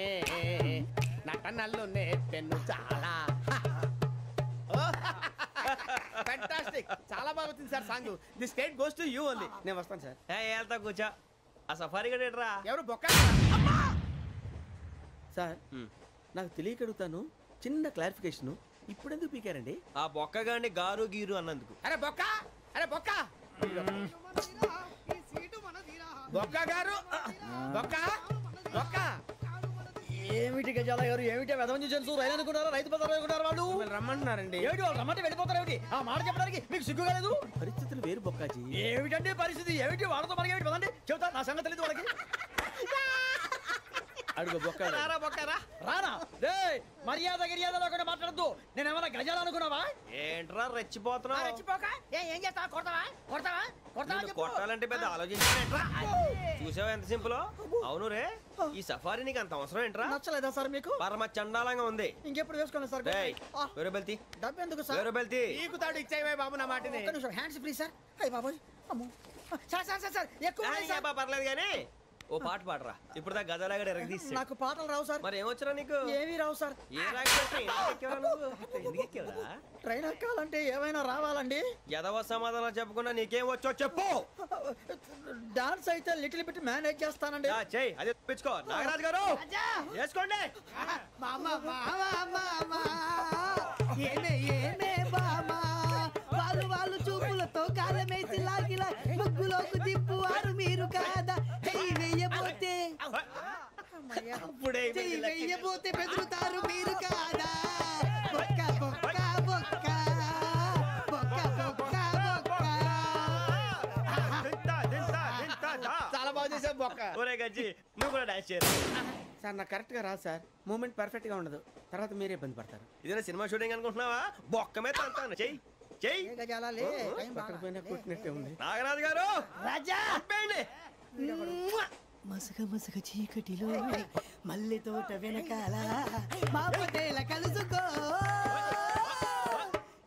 నటనలు నేర్పెను చాలా. ఫ్యాంటాస్టిక్, చాలా బాగా వచ్చింది sir song. The state goes to you only. నేను వస్తాను సార్. వెళ్తా కూర్చో. ఆ సఫారీ గడేట్రా ఎవరు బొక్క సార్? నాకు తెలియక అడుగుతాను, చిన్న క్లారిఫికేషన్. ఇప్పుడు ఎందుకు పీకారండి? ఆ బొక్కగాండి గారు గీరు అన్నందుకు. అరే బొక్క, అరే బొక్క, బొక్క గారు, బొక్క బొక్క. ఏమిటి గజాల గారు, ఏమిటి వెదవని జంతువు రైలు అనుకున్నారా, రైతు బజార్ అనుకున్నారు వాళ్ళు? రమ్మంటున్నారండి. ఏమిటి వాళ్ళు రమ్మంటే వెళ్ళిపోతారు ఏమిటి? ఆ మాట చెప్పడానికి మీకు సిగ్గు కాలేదు? పరిస్థితులు వేరు బొక్కాజీ. ఏమిటంటే పరిస్థితి, ఏమిటి వాళ్ళతో మనకి ఏమిటి పదండి చెబుతా, నా సంగతి తెలియదు వాళ్ళకి. అడుగు బొక్క. రారా బొక్కరా. రానా రే, మర్యాద గిర్యాద లేకుండా మాట్లాడద్దు. నేను ఏమైనా గజాలు అనుకున్నావా? ఏంట్రా రెచ్చిపోతున్నావు? రెచ్చిపోక ఏం చేస్తావా? కొడతావా కొడతావా కొడతావా? కొట్టాలంటే పెద్ద ఆలోచించానేంట్రా. చూసావా ఎంత సింపుల్. అవును రే, ఈ సఫారీ నీకు అంత అవసరం ఏంట్రా? నచ్చలేదా సార్ మీకు? పరమ చండాలంగా ఉంది. ఇంకెప్పుడు వేసుకోండి సార్. వేరే బెల్తి, డబ్బు ఎందుకు సార్? వేరే బెల్తి. నీకు తాడు ఇచ్చేవే బాబు నా మాటని. Hands free sir. అయ్యి బాబోయ్, అమ్మో సార్ సార్ సార్ సార్ ఎక్కువ ఉన్నాయి సార్. పర్లేదు కానీ ఓ పాట పాడరా. ఇప్పుడు దా గదలాగడ ఎరగదీసి. నాకు పాటలు రావు సార్. మరి ఏమొచ్చరా నీకు? ఏమీ రావు సార్. ఏ ట్రైన్ ఎక్కాలంటే ఏమైనా రావాలండి. ఎదవ సమాధానం చెప్పకుండా నీకేం వచ్చో చెప్పు. డాన్స్ అయితే లిటిల్ బిట్ మేనేజ్ చేస్తానండి. చెయ్యి, అదే తెప్పించుకో. నాగరాజు గారు వేసుకోండి. ఏమే ఏమే బామా, వాళ్ళు వాళ్ళు చూపులతో కాలమేసి లాగిలా ముగ్గులోకి దిప్పువారు మీరు కాదా? చెయ్యి వెయ్యబోతే చెయ్యి వెయ్యబోతే బెదురుతారు మీరు కాదా? బొక్క బొక్క బొక్క బొక్క బొక్క బొక్క. చాలా బాగా చేసావు బొక్క. ఒరే గజ్జి, నువ్వు కూడా డాన్స్ చేయరు సార్. నాకు కరెక్ట్ గా రాదు సార్. మూమెంట్ పర్ఫెక్ట్ గా ఉండదు, తర్వాత మీరే ఇబ్బంది పడతారు. ఇదేనా సినిమా షూటింగ్ అనుకుంటున్నావా? బొక్క మీద అంటాను. చెయ్యి చెయ్యి. కొట్టినట్టే ఉంది. నాగరాజు గారు రాజా మసగ మసగ చీకటిలో మల్లె తోట వెనకాల మా పటేల కలుసుకో,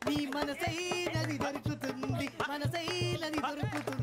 నీ మనసైనది దొరుకుతుంది, మనసైనది దొరుకుతుంది.